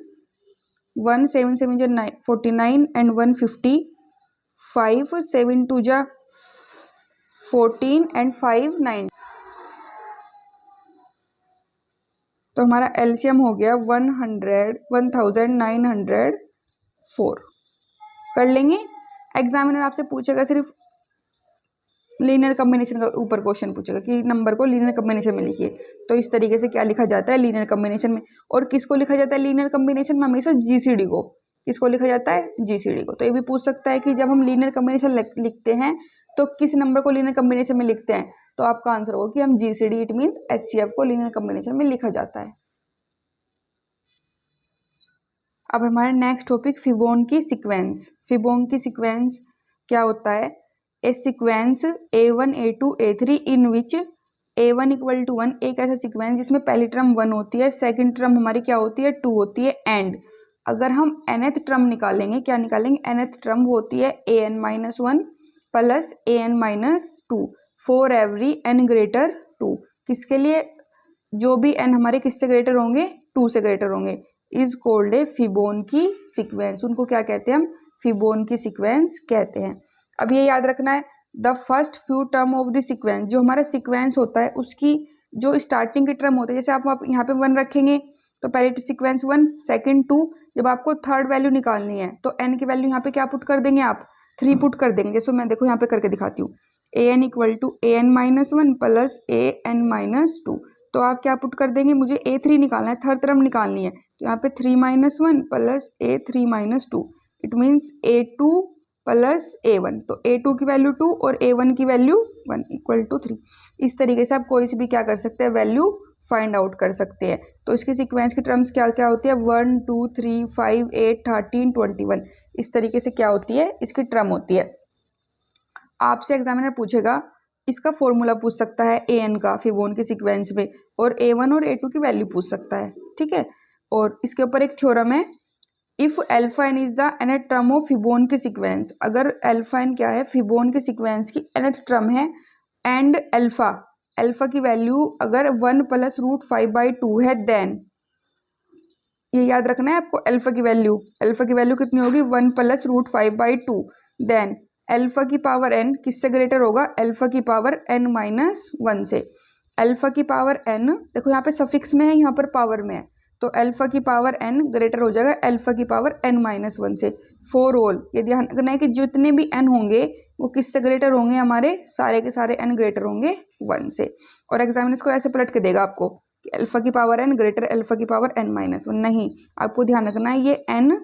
Speaker 1: 1 7 7 जा 49 एंड 155, 7 2 जा 14 एंड 5 9। तो हमारा एलसीएम हो गया 1904। कर लेंगे। एग्जामिनर आपसे पूछेगा सिर्फ लीनियर कॉम्बिनेशन का ऊपर क्वेश्चन पूछेगा कि नंबर को लीनियर कॉम्बिनेशन में लिखिए। तो इस तरीके से क्या लिखा जाता है लीनियर कॉम्बिनेशन में। और किसको लिखा जाता है लीनियर कॉम्बिनेशन में, हमेशा जीसीडी को। किसको लिखा जाता है, जीसीडी को। तो ये भी पूछ सकता है कि जब हम लीनियर कॉम्बिनेशन लिखते हैं तो किस नंबर को लीनियर कॉम्बिनेशन में लिखते हैं। तो आपका आंसर होगा कि हम जीसीडी इट मीन्स एचसीएफ को लीनियर कॉम्बिनेशन में लिखा जाता है। अब हमारा next topic Fibonacci sequence. Fibonacci sequence क्या होता है, a sequence A1 A2 A3 in which A1 equal to 1, एक ऐसा सीक्वेंस जिसमें पहली टर्म 1 होती है, सेकंड टर्म हमारी क्या होती है 2 होती है, एंड अगर हम nth टर्म निकालेंगे, क्या निकालेंगे, nth टर्म वो होती है an-1 plus an-2 for every n greater 2। किसके लिए, जो भी n हमारे किससे ग्रेटर होंगे, 2 से ग्रेटर होंगे, is called A Fibonacci sequence. उनको क्या कहते हैं हम, फिबोनाची सीक्वेंस कहते हैं। अब ये याद रखना है, the first few term of the sequence, जो हमारा सीक्वेंस होता है उसकी जो स्टार्टिंग की टर्म होती है, जैसे आप यहाँ पे 1 रखेंगे तो पहले सीक्वेंस 1, सेकंड 2, जब आपको थर्ड वैल्यू निकालनी है तो n की वैल्यू यहाँ पे क्या पुट कर देंगे आप, 3 पुट कर देंगे। जैसे मैं देखो यहाँ पे करके दिखाती हूँ, an equal to an-1 plus an-2, तो आप क्या पुट कर देंगे, मुझे A3 निकालना है, थर्ड टर्म निकालनी है, तो यहाँ पे 3 - 1 plus A3 - 2, it means A2 plus A1, तो A2 की वैल्यू 2 और A1 की वैल्यू 1 इक्वल टू 3। इस तरीके से आप कोई सी भी क्या कर सकते हैं, वैल्यू फाइंड आउट कर सकते हैं। तो इसके सीक्वेंस की टर्म्स क्या क्या होती है, 1 2 3 5 8 13 21, इस तरीके से क्या होती है, इसकी टर्म होती है। आपसे एग्जामिनर पूछेगा, इसका फॉर्मूला पूछ सकता है an का फिबोन के सीक्वेंस में, और A1 और A2 की वैल्यू पूछ सकता है, ठीक है। और इसके ऊपर एक थ्योरम है, if alpha n is the nth term of Fibonacci sequence, अगर अल्फा n क्या है, फिबोन के सीक्वेंस की nth टर्म है, एंड अल्फा की वैल्यू अगर 1 + √5/2 है, देन ये याद रखना है आपको, अल्फा की वैल्यू कितनी होगी, 1 + √5/2, देन अल्फा की पावर n किससे ग्रेटर होगा, अल्फा की पावर n-1 से। अल्फा की पावर n, देखो यहाँ पे सफिक्स में है, यहाँ पर पावर में है, तो अल्फा की पावर n ग्रेटर हो जाएगा अल्फा की पावर n-1 से। फॉर ऑल, ये ध्यान रखना है कि जितने भी n होंगे वो किससे ग्रेटर होंगे, हमारे सारे के सारे n ग्रेटर होंगे 1 से। और एग्जामिनर को ऐसे पलट के देगा आपको कि अल्फा की पावर n ग्रेटर अल्फा की पावर n-1, नहीं, आपको ध्यान रखना है ये n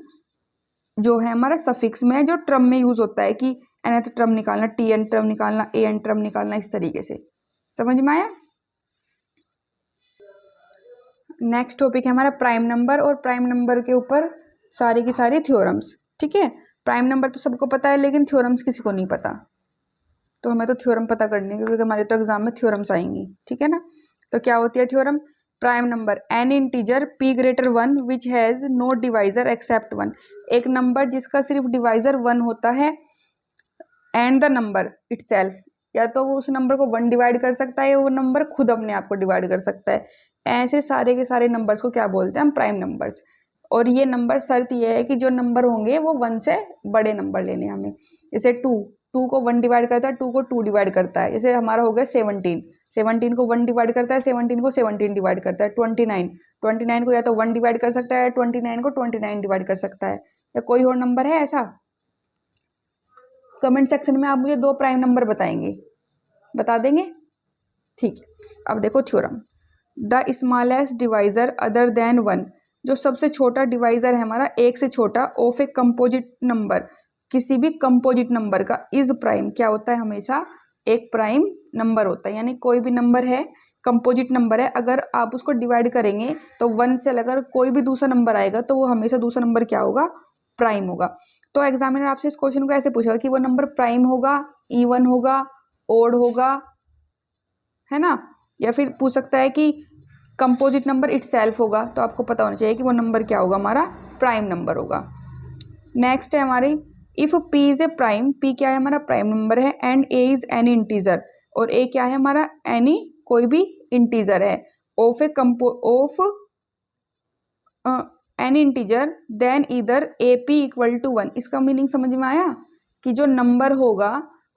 Speaker 1: जो है हमारा सफिक्स में है, जो टर्म में यूज होता है कि nth टर्म निकालना, tn टर्म निकालना, an टर्म निकालना, इस तरीके से। समझ में आया। नेक्स्ट टॉपिक है हमारा प्राइम नंबर, और प्राइम नंबर के ऊपर सारी की सारी थ्योरम्स, ठीक है। प्राइम नंबर तो सबको पता है, लेकिन थ्योरम्स किसी को नहीं पता, तो हमें तो थ्योरम पता करनी है, क्योंकि हमारे तो एग्जाम में थ्योरम्स आएंगी, ठीक है ना। तो क्या होती है theorem, prime number an integer p greater 1 which has no divisor except 1, एक नंबर जिसका सिर्फ डिवाइजर 1 होता है, एंड द नंबर इटसेल्फ, या तो वो उस नंबर को 1 डिवाइड कर सकता है, या वो नंबर खुद अपने आप को डिवाइड कर सकता है। ऐसे सारे के सारे नंबर्स को क्या बोलते हैं हम, प्राइम नंबर्स। और ये नंबर शर्त ये है कि जो नंबर होंगे वो 1 से बड़े नंबर लेने हैं हमें। जैसे 2 को 1 डिवाइड करता है, 2 को 2 डिवाइड करता है। जैसे हमारा हो गया 17 को 1 डिवाइड करता है, 17 को 17 डिवाइड करता है। 29 को या तो 1 डिवाइड कर सकता है, 29 को 29 डिवाइड कर सकता है। या कोई और नंबर है ऐसा, कमेंट सेक्शन में आप मुझे 2 प्राइम नंबर बता देंगे, ठीक है। अब देखो theorem, the smallest divisor other than 1, जो सबसे छोटा डिवाइजर है हमारा, एक से छोटा, ऑफ ए कंपोजिट नंबर, किसी भी कंपोजिट नंबर का, इज प्राइम, क्या होता है, हमेशा एक प्राइम नंबर होता है। यानी कोई भी नंबर है, कंपोजिट नंबर है, अगर आप उसको डिवाइड करेंगे तो 1 से अगर कोई भी दूसरा नंबर आएगा तो वो हमेशा दूसरा नंबर क्या होगा, प्राइम होगा। तो एग्जामिनर आपसे इस क्वेश्चन को ऐसे पूछेगा कि वो नंबर प्राइम होगा, इवन होगा, ओड होगा, है ना, या फिर पूछ सकता है कि कंपोजिट नंबर इटसेल्फ होगा। तो आपको पता होना चाहिए कि वो नंबर क्या होगा, हमारा प्राइम नंबर होगा। नेक्स्ट है हमारी, if p is a prime, p क्या है, हमारा प्राइम नंबर है, and a is any integer, और a क्या है, हमारा एनी कोई भी इंटीजर है, ऑफ एनी इंटीजर, देन इधर AP = 1। इसका मीनिंग समझ में आया कि जो नंबर होगा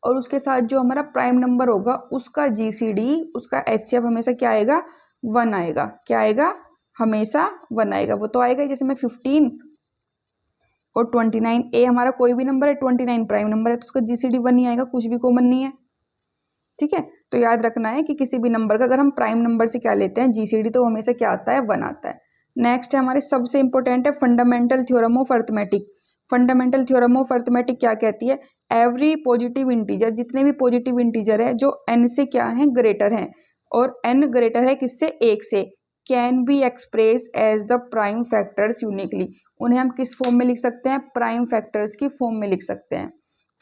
Speaker 1: और उसके साथ जो हमारा प्राइम नंबर होगा, उसका GCD, उसका HCF हमेशा क्या आएगा, 1 आएगा। क्या आएगा, हमेशा 1 आएगा। वो तो आएगा जैसे मैं 15 और 29, ए हमारा कोई भी नंबर है, 29 प्राइम नंबर है, तो उसका GCD 1 ही आएगा, कुछ भी कॉमन नहीं है, ठीक है। तो याद रखना है कि किसी भी नंबर का अगर हम प्राइम नंबर से क्या लेते हैं, GCD, तो हमेशा क्या आता है, 1 आता है। नेक्स्ट है हमारे सबसे इंपॉर्टेंट है fundamental theorem of arithmetic. Fundamental theorem of arithmetic क्या कहती है, एवरी पॉजिटिव इंटीजर, जितने भी पॉजिटिव इंटीजर है जो n से क्या है, ग्रेटर हैं, और n ग्रेटर है किससे, 1 से, can be express as the prime factors uniquely, उन्हें हम किस फॉर्म में लिख सकते हैं, प्राइम फैक्टर्स की फॉर्म में लिख सकते हैं।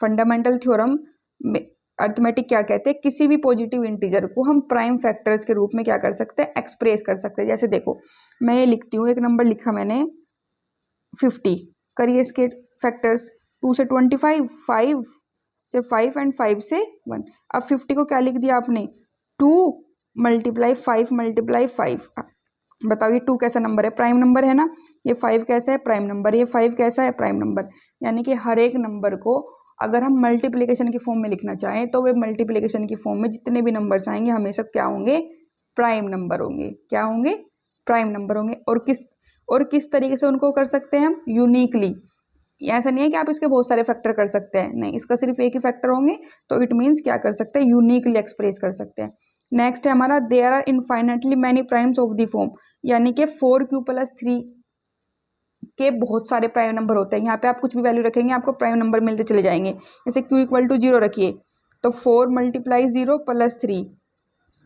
Speaker 1: फंडामेंटल थ्योरम में अर्थमेटिक क्या कहते हैं, किसी भी पॉजिटिव इंटीजर को हम प्राइम फैक्टर्स के रूप में क्या कर सकते हैं, एक्सप्रेस कर सकते हैं। जैसे देखो मैं ये लिखती हूँ, एक नंबर लिखा मैंने 50, करिए इसके फैक्टर्स, 2 से 25, 5 से 5 एंड 5 से 1। अब 50 को क्या लिख दिया आपने, 2 × 5 × 5। बताओ ये 2 कैसा नंबर है, प्राइम नंबर है ना, ये 5 कैसा है, प्राइम नंबर, ये 5 कैसा है, प्राइम नंबर। यानी कि हर एक नंबर को अगर हम मल्टीप्लिकेशन की फॉर्म में लिखना चाहें तो वे मल्टीप्लिकेशन की फॉर्म में जितने भी नंबर्स आएंगे हमेशा क्या होंगे, प्राइम नंबर होंगे। क्या होंगे, प्राइम नंबर होंगे। और किस तरीके से उनको कर सकते हैं हम, यूनिकली। ऐसा नहीं है कि आप इसके बहुत सारे फैक्टर कर सकते हैं, नहीं, इसका सिर्फ एक ही फैक्टर होंगे, तो इट मीन्स क्या कर सकते हैं, यूनिकली एक्सप्रेस कर सकते हैं। नेक्स्ट है हमारा there are infinitely many primes of the form, यानी कि 4q+3 के बहुत सारे प्राइम नंबर होते हैं। यहाँ पे आप कुछ भी वैल्यू रखेंगे आपको प्राइम नंबर मिलते चले जाएंगे। जैसे q = 0 रखिए तो 4 × 0 + 3,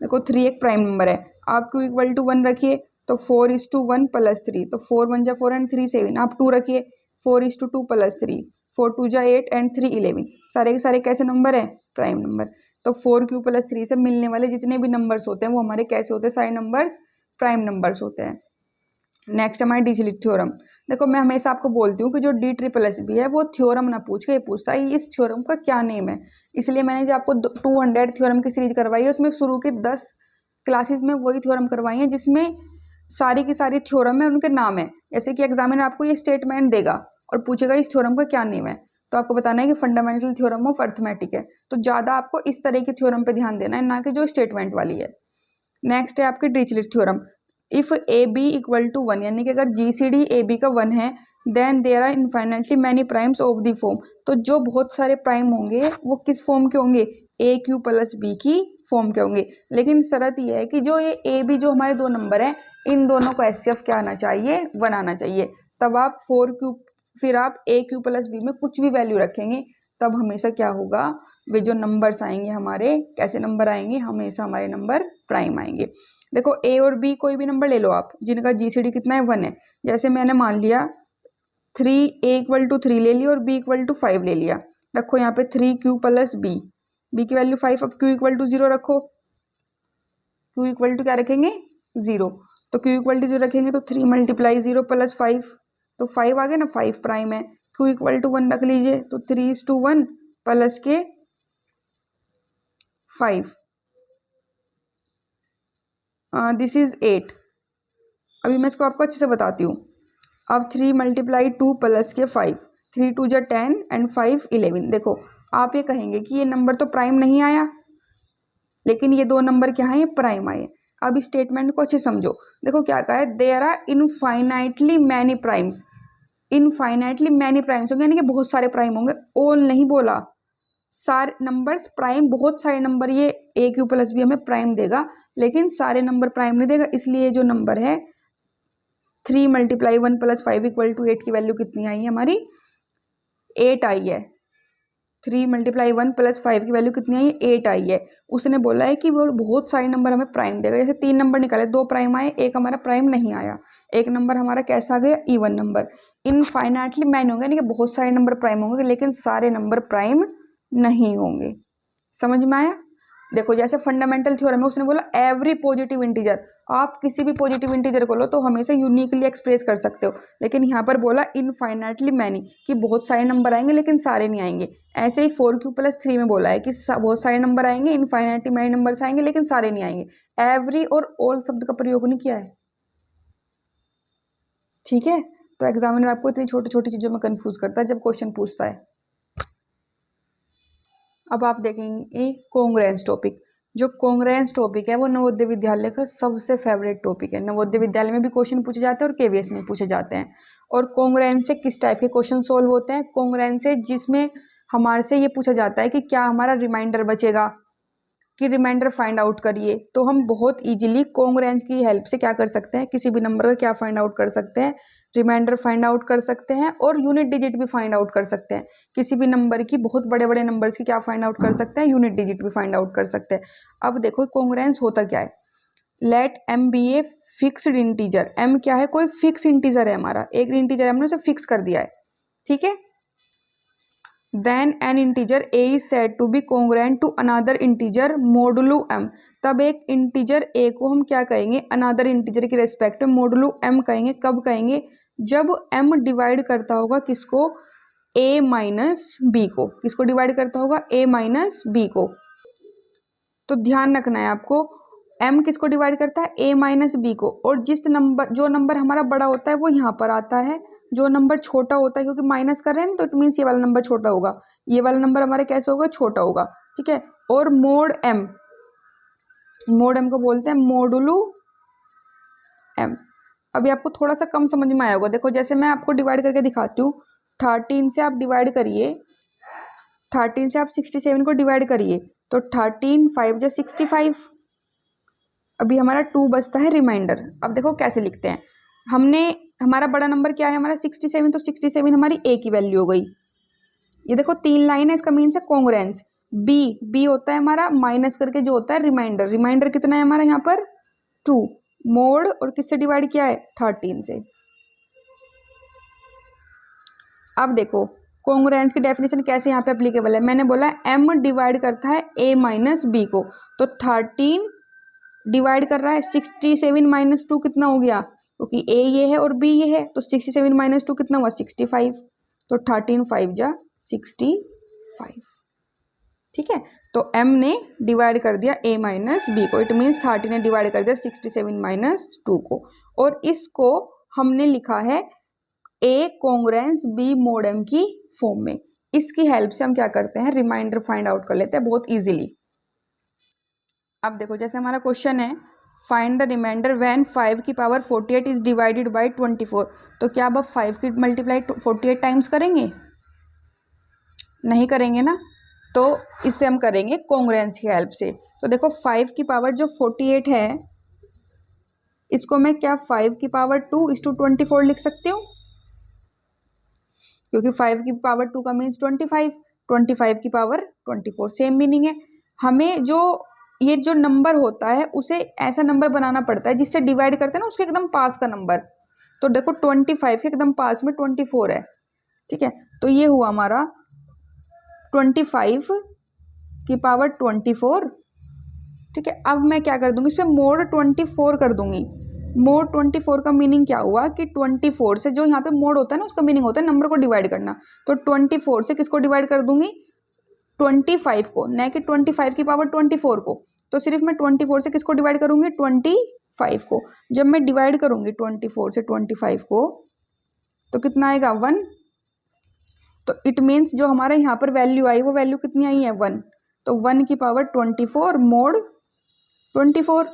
Speaker 1: देखो 3 एक प्राइम नंबर है। आप q = 1 रखिए तो 4:1 + 3, तो 4 1 जा 4 एंड 3 7। आप 2 रखिए 4:2 + 3, 4 2 जा 8 एंड 3 11। सारे के सारे कैसे नंबर है? Prime number. तो 4q+3 से मिलने वाले जितने भी नंबर्स होते हैं वो हमारे कैसे होते हैं? सारे नंबर्स प्राइम नंबर्स होते हैं। नेक्स्ट हमारे डिरिचलेट थ्योरम। देखो मैं हमेशा आपको बोलती हूँ कि जो D++ है वो थ्योरम ना पूछ के ये पूछता है इस थ्योरम का क्या नेम है। इसलिए मैंने जो आपको 200 थ्योरम की सीरीज करवाई है उसमें शुरू के 10 क्लासेस में वही थ्योरम करवाई है जिसमें सारी की सारी थ्योरम है उनके नाम है। जैसे कि एग्जामिनर आपको ये स्टेटमेंट देगा और पूछेगा इस थ्योरम का क्या नेम है, तो आपको बताना है कि फंडामेंटल थ्योरम ऑफ अर्थमेटिक है। तो ज़्यादा आपको इस तरह की थ्योरम पे ध्यान देना है, ना कि जो स्टेटमेंट वाली है। नेक्स्ट है आपकी डिरिचलेट थ्योरम। इफ AB = 1, यानी कि अगर GCD AB का 1 है, then there are infinitely many primes of the form. तो जो बहुत सारे प्राइम होंगे वो किस फॉर्म के होंगे? AQ+B की फॉर्म के होंगे। लेकिन शर्त यह है कि जो ये AB जो हमारे दो नंबर हैं इन दोनों को HCF क्या आना चाहिए? 1 आना चाहिए। तब आप 4Q फिर आप AQ+B में कुछ भी वैल्यू रखेंगे तब हमेशा क्या होगा? वे जो नंबर्स आएंगे हमारे कैसे नंबर आएंगे? हमेशा हमारे नंबर प्राइम आएंगे। देखो A और B कोई भी नंबर ले लो आप जिनका GCD कितना है? 1 है। जैसे मैंने मान लिया A = 3 ले लिया और B = 5 ले लिया। रखो यहाँ पे 3q+B, B की वैल्यू 5। अब Q = 0 रखो, Q = क्या रखेंगे? 0। तो Q = 0 रखेंगे तो 3 × 0 + 5, तो 5 आ गया ना, 5 प्राइम है। Q = 1 रख लीजिए तो 3:1 प्लस के 5, दिस इज 8। अभी मैं इसको आपको अच्छे से बताती हूँ। अब 3 × 2 प्लस के 5, 3 2 जा 10 एंड 5 11। देखो आप ये कहेंगे कि ये नंबर तो प्राइम नहीं आया, लेकिन ये दो नंबर क्या है? ये प्राइम आए। अब इस स्टेटमेंट को अच्छे समझो। देखो क्या कहा है? There are infinitely many primes. Infinitely many primes होंगे यानी कि बहुत सारे प्राइम होंगे। ऑल नहीं बोला, सारे नंबर्स प्राइम, बहुत सारे नंबर ये AQ+B हमें प्राइम देगा, लेकिन सारे नंबर प्राइम नहीं देगा। इसलिए जो नंबर है 3 × 1 + 5 = 8 की वैल्यू कितनी आई है हमारी? 8 आई है। 3 × 1 + 5 की वैल्यू कितनी आई है? 8 आई है। उसने बोला है कि वो बहुत सारे नंबर हमें प्राइम देगा। जैसे 3 नंबर निकाले, 2 प्राइम आए, एक हमारा प्राइम नहीं आया। एक नंबर हमारा कैसा आ गया? Even number. इनफाइनाइटली मैनी होंगे यानी कि बहुत सारे नंबर प्राइम होंगे, लेकिन सारे नंबर प्राइम नहीं होंगे। समझ में आया? देखो जैसे फंडामेंटल थ्योरम है उसने बोला एवरी पॉजिटिव इंटीजर, आप किसी भी पॉजिटिव इंटीजर को लो तो हमेशा यूनिकली एक्सप्रेस कर सकते हो। लेकिन यहाँ पर बोला इनफाइनाइटली मैनी, कि बहुत सारे नंबर आएंगे लेकिन सारे नहीं आएंगे। ऐसे ही 4q+3 में बोला है कि बहुत सारे नंबर आएंगे, इनफाइनाइटली मैनी नंबर्स आएंगे लेकिन सारे नहीं आएंगे। एवरी और ऑल शब्द का प्रयोग नहीं किया है। ठीक है, तो एग्जामिनर आपको इतनी छोटी छोटी चीजों में कंफ्यूज करता है जब क्वेश्चन पूछता है। अब आप देखेंगे कोंग्रेंस टॉपिक। जो कोंग्रेंस टॉपिक है वो नवोदय विद्यालय का सबसे फेवरेट टॉपिक है। नवोदय विद्यालय में भी क्वेश्चन पूछे जाते हैं और KVS में पूछे जाते हैं। और कोंग्रेंस से किस टाइप के क्वेश्चन सोल्व होते हैं? कोंग्रेंस से जिसमें हमारे से ये पूछा जाता है कि क्या हमारा रिमाइंडर बचेगा, कि रिमाइंडर फाइंड आउट करिए। तो हम बहुत इजीली कोंग्रेंस की हेल्प से क्या कर सकते हैं? किसी भी नंबर का क्या फाइंड आउट कर सकते हैं? रिमाइंडर फाइंड आउट कर सकते हैं और यूनिट डिजिट भी फाइंड आउट कर सकते हैं। किसी भी नंबर की, बहुत बड़े बड़े नंबर्स की क्या फाइंड आउट कर सकते हैं? यूनिट डिजिट भी फाइंड आउट कर सकते हैं। अब देखो कोंग्रेंस होता क्या है। Let M be a fixed integer. M क्या है? कोई फिक्स इंटीजर है हमारा, एक इंटीजर हमने उसे फिक्स कर दिया है। ठीक है, then an integer a is said to be congruent to another integer मोडुलू m। तब एक इंटीजर a को हम क्या कहेंगे? अनदर इंटीजर के रेस्पेक्ट में मोडुलू m कहेंगे। कब कहेंगे? जब m डिवाइड करता होगा किसको? a - b को। किसको डिवाइड करता होगा? a - b को। तो ध्यान रखना है आपको, m किसको डिवाइड करता है? a - b को। और जो नंबर हमारा बड़ा होता है वो यहाँ पर आता है, जो नंबर छोटा होता है, क्योंकि माइनस कर रहे हैं ना, तो इट मीन्स ये वाला नंबर छोटा होगा, ये वाला नंबर हमारे कैसे होगा? छोटा होगा। ठीक है, और मोड m को बोलते हैं मोडुलू m। अभी आपको थोड़ा सा कम समझ में आया होगा। देखो जैसे मैं आपको डिवाइड करके दिखाती हूँ, 13 से आप डिवाइड करिए, 13 से आप 67 को डिवाइड करिए, तो 13 5 जा 65, अभी हमारा 2 बचता है रिमाइंडर। अब देखो कैसे लिखते हैं, हमने हमारा बड़ा नंबर क्या है हमारा 67, तो 67 हमारी ए की वैल्यू हो गई। ये देखो 3 लाइन है, इसका मीन्स है कॉन्ग्रुएंस। बी होता है हमारा माइनस करके जो होता है रिमाइंडर। रिमाइंडर कितना है हमारा यहाँ पर 2, मोड और किससे डिवाइड किया है 13 से। अब देखो कॉन्ग्रुएंस की डेफिनेशन कैसे यहाँ पे एप्लीकेबल है। मैंने बोला m डिवाइड करता है a माइनस बी को, तो 13 डिवाइड कर रहा है 67 माइनस 2 कितना हो गया, क्योंकि a ये है और b ये है, तो 67 माइनस 2 कितना हुआ 65, तो 13 5 जा 65। ठीक है, तो m ने डिवाइड कर दिया a माइनस बी को, इट मीन्स 30 ने डिवाइड कर दिया 67 माइनस 2 को, और इसको हमने लिखा है a congruence b mod m की फॉर्म में। इसकी हेल्प से हम क्या करते हैं, रिमाइंडर फाइंड आउट कर लेते हैं बहुत इजीली। अब देखो जैसे हमारा क्वेश्चन है फाइंड द रिमाइंडर व्हेन 5 की पावर 48 इज डिवाइडेड बाय 24, तो क्या अब 5 की मल्टीप्लाई 48 टाइम्स करेंगे, नहीं करेंगे ना, तो इससे हम करेंगे कॉन्ग्रुएंस की हेल्प से। तो देखो 5 की पावर जो 48 है इसको मैं क्या 5 की पावर 2:24 लिख सकती हूँ, क्योंकि 5 की पावर 2 का मीन्स 25, 25 की पावर 24 सेम मीनिंग है। हमें जो ये जो नंबर होता है उसे ऐसा नंबर बनाना पड़ता है जिससे डिवाइड करते हैं ना उसके एकदम पास का नंबर। तो देखो 25 के एकदम पास में 24 है, ठीक है, तो ये हुआ हमारा 25 की पावर 24। ठीक है, अब मैं क्या कर दूंगी इस पर मोड 24 कर दूंगी। मोड 24 का मीनिंग क्या हुआ कि 24 से जो यहाँ पे मोड होता है ना उसका मीनिंग होता है नंबर को डिवाइड करना। तो 24 से किसको डिवाइड कर दूंगी 25 को, न कि 25 की पावर 24 को। तो सिर्फ मैं 24 से किसको डिवाइड करूंगी 25 को। जब मैं डिवाइड करूंगी 24 से 25 को तो कितना आएगा 1। तो इट मीन्स जो हमारे यहाँ पर वैल्यू आई वो वैल्यू कितनी आई है 1। तो 1 की पावर 24 मोड 24,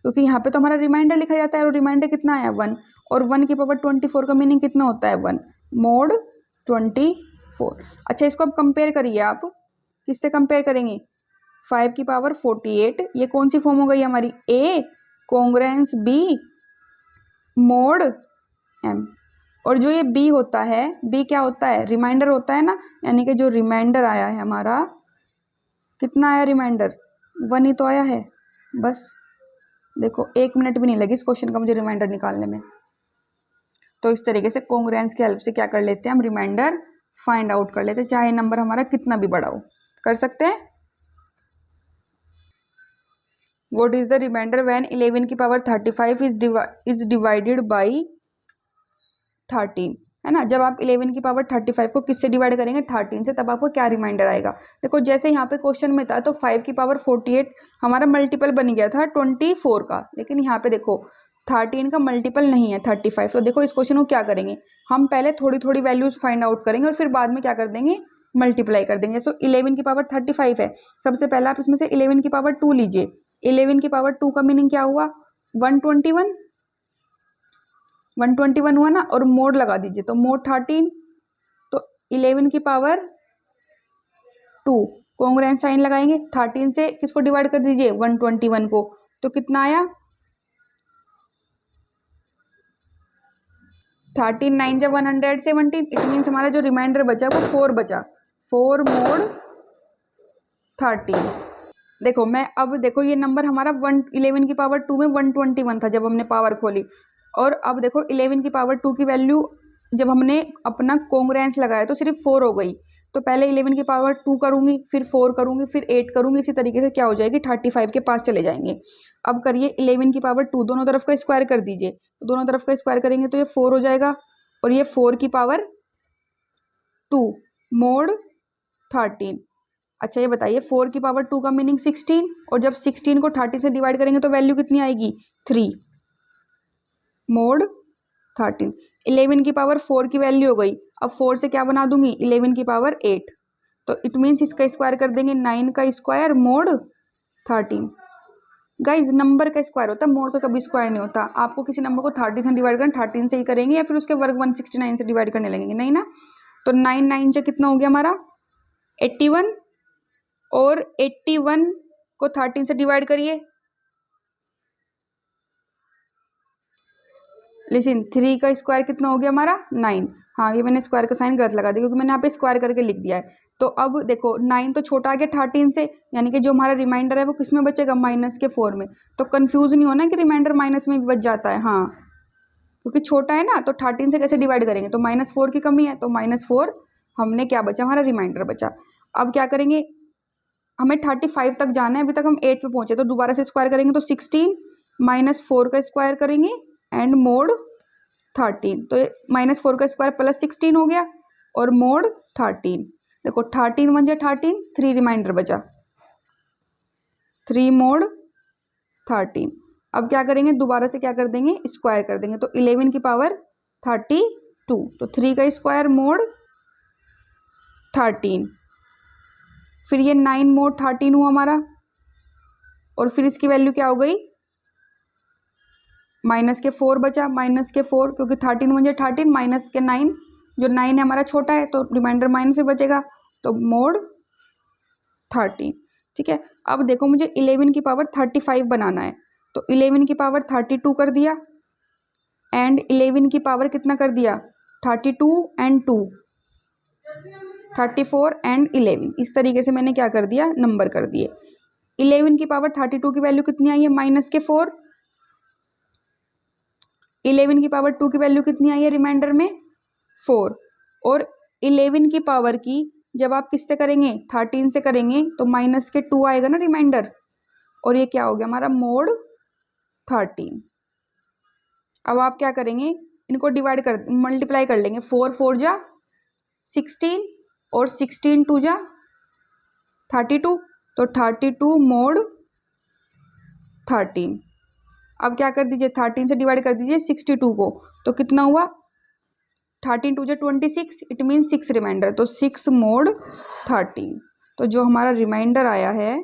Speaker 1: क्योंकि यहाँ पे तो हमारा रिमाइंडर लिखा जाता है और रिमाइंडर कितना है 1, और 1 की पावर 24 का मीनिंग कितना होता है 1 मोड 24। अच्छा इसको अब कंपेयर करिए आप, किससे कंपेयर करेंगे 5 की पावर 48, ये कौन सी फॉर्म हो गई हमारी a congruence b mode m, और जो ये b होता है b क्या होता है रिमाइंडर होता है ना, यानी कि जो रिमाइंडर आया है हमारा कितना आया रिमाइंडर 1 ही तो आया है बस। देखो 1 मिनट भी नहीं लगी इस क्वेश्चन का मुझे रिमाइंडर निकालने में। तो इस तरीके से कॉन्ग्रुएंस की हेल्प से क्या कर लेते हैं हम रिमाइंडर फाइंड आउट कर लेते हैं, चाहे नंबर हमारा कितना भी बड़ा हो कर सकते हैं। What is the remainder when 11 की पावर 35 इज डिवाइडेड बाई 13, है ना। जब आप 11 की पावर 35 को किससे डिवाइड करेंगे 13 से, तब आपको क्या रिमाइंडर आएगा। देखो जैसे यहाँ पे क्वेश्चन में था तो 5 की पावर 48 हमारा मल्टीपल बन गया था 24 का, लेकिन यहाँ पे देखो 13 का मल्टीपल नहीं है 35। तो देखो इस क्वेश्चन को क्या करेंगे हम पहले थोड़ी थोड़ी वैल्यूज फाइंड आउट करेंगे और फिर बाद में क्या कर देंगे मल्टीप्लाई कर देंगे। सो 11 की पावर 35 है, सबसे पहले आप इसमें से 11 की पावर 2 लीजिए। 11 की पावर 2 का मीनिंग क्या हुआ 121 हुआ ना, और मोड लगा दीजिए तो मोड 13, तो 11 की पावर 2 कॉन्ग्रुएंस साइन लगाएंगे 13 से किसको डिवाइड कर दीजिए 121 को, तो कितना आया 13 9 जब 117, इट मीन्स हमारा जो रिमाइंडर बचा वो 4 बचा, 4 मोड 13। देखो मैं अब देखो ये नंबर हमारा 11 की पावर 2 में 121 था जब हमने पावर खोली, और अब देखो 11 की पावर 2 की वैल्यू जब हमने अपना कॉन्ग्रुएंस लगाया तो सिर्फ 4 हो गई। तो पहले 11 की पावर 2 करूंगी, फिर 4 करूंगी, फिर 8 करूंगी, इसी तरीके से क्या हो जाएगी 35 के पास चले जाएंगे। अब करिए 11 की पावर 2 दोनों तरफ का स्क्वायर कर दीजिए, तो दोनों तरफ का स्क्वायर करेंगे तो ये 4 हो जाएगा, और ये 4 की पावर 2 मोड 13। अच्छा ये बताइए 4 की पावर 2 का मीनिंग 16, और जब 16 को 30 से डिवाइड करेंगे तो वैल्यू कितनी आएगी 3 मोड 13। 11 की पावर 4 की वैल्यू हो गई, अब 4 से क्या बना दूंगी 11 की पावर 8, तो इट मीन्स इसका स्क्वायर कर देंगे 9 का स्क्वायर मोड 13। गाइज नंबर का स्क्वायर होता है, मोड का कभी स्क्वायर नहीं होता। आपको किसी नंबर को 30 से डिवाइड करना 13 से ही करेंगे या फिर उसके वर्ग 169 से डिवाइड करने लगेंगे, नहीं ना। तो 9 9 से कितना हो गया हमारा 81, और 81 को 13 से डिवाइड करिए लिसन 3 का स्क्वायर कितना हो गया हमारा 9। हाँ ये मैंने स्क्वायर का साइन गलत लगा दिया क्योंकि मैंने यहाँ पे स्क्वायर करके लिख दिया है। तो अब देखो 9 तो छोटा आ गया 13 से, यानी कि जो हमारा रिमाइंडर है वो किस में बचेगा, -4 में। तो कंफ्यूज नहीं होना कि रिमाइंडर माइनस में भी बच जाता है, हाँ क्योंकि छोटा है ना, तो 13 से कैसे डिवाइड करेंगे, तो -4 की कमी है, तो -4 हमने क्या बचा, हमारा रिमाइंडर बचा। अब क्या करेंगे, हमें 35 तक जाना है, अभी तक हम 8 पे पहुंचे, तो दोबारा से स्क्वायर करेंगे तो 16 -4 का स्क्वायर करेंगे एंड मोड 13, तो -4 का स्क्वायर प्लस 16 हो गया और मोड 13। देखो 13 1 जा 13, 3 रिमाइंडर बचा, 3 मोड 13। अब क्या करेंगे, दोबारा से क्या कर देंगे, स्क्वायर कर देंगे, तो 11 की पावर 32, तो 3 का स्क्वायर मोड 13, फिर ये 9 मोड 13 हुआ हमारा, और फिर इसकी वैल्यू क्या हो गई, -4 बचा, -4 क्योंकि 13 1 जा 13 -9, जो 9 है हमारा छोटा है तो रिमाइंडर माइनस में बचेगा, तो मोड 13। ठीक है, अब देखो मुझे 11 की पावर 35 बनाना है, तो 11 की पावर 32 कर दिया एंड 11 की पावर कितना कर दिया, 32 एंड 2, 34 एंड 11, इस तरीके से मैंने क्या कर दिया, नंबर कर दिए। 11 की पावर 32 की वैल्यू कितनी आई है, -4, 11 की पावर 2 की वैल्यू कितनी आई है रिमाइंडर में, 4, और 11 की पावर की जब आप किससे करेंगे, 13 से करेंगे तो -2 आएगा ना रिमाइंडर, और ये क्या हो गया हमारा मोड 13। अब आप क्या करेंगे, इनको डिवाइड कर मल्टीप्लाई कर लेंगे, 4 4 जा 16 और 16 2 जा 32, तो 32 मोड 13। अब क्या कर दीजिए, 13 से डिवाइड कर दीजिए 62 को, तो कितना हुआ, 13 2 जा 26, इट मीन 6 रिमाइंडर, तो 6 मोड 13। तो जो हमारा रिमाइंडर आया है,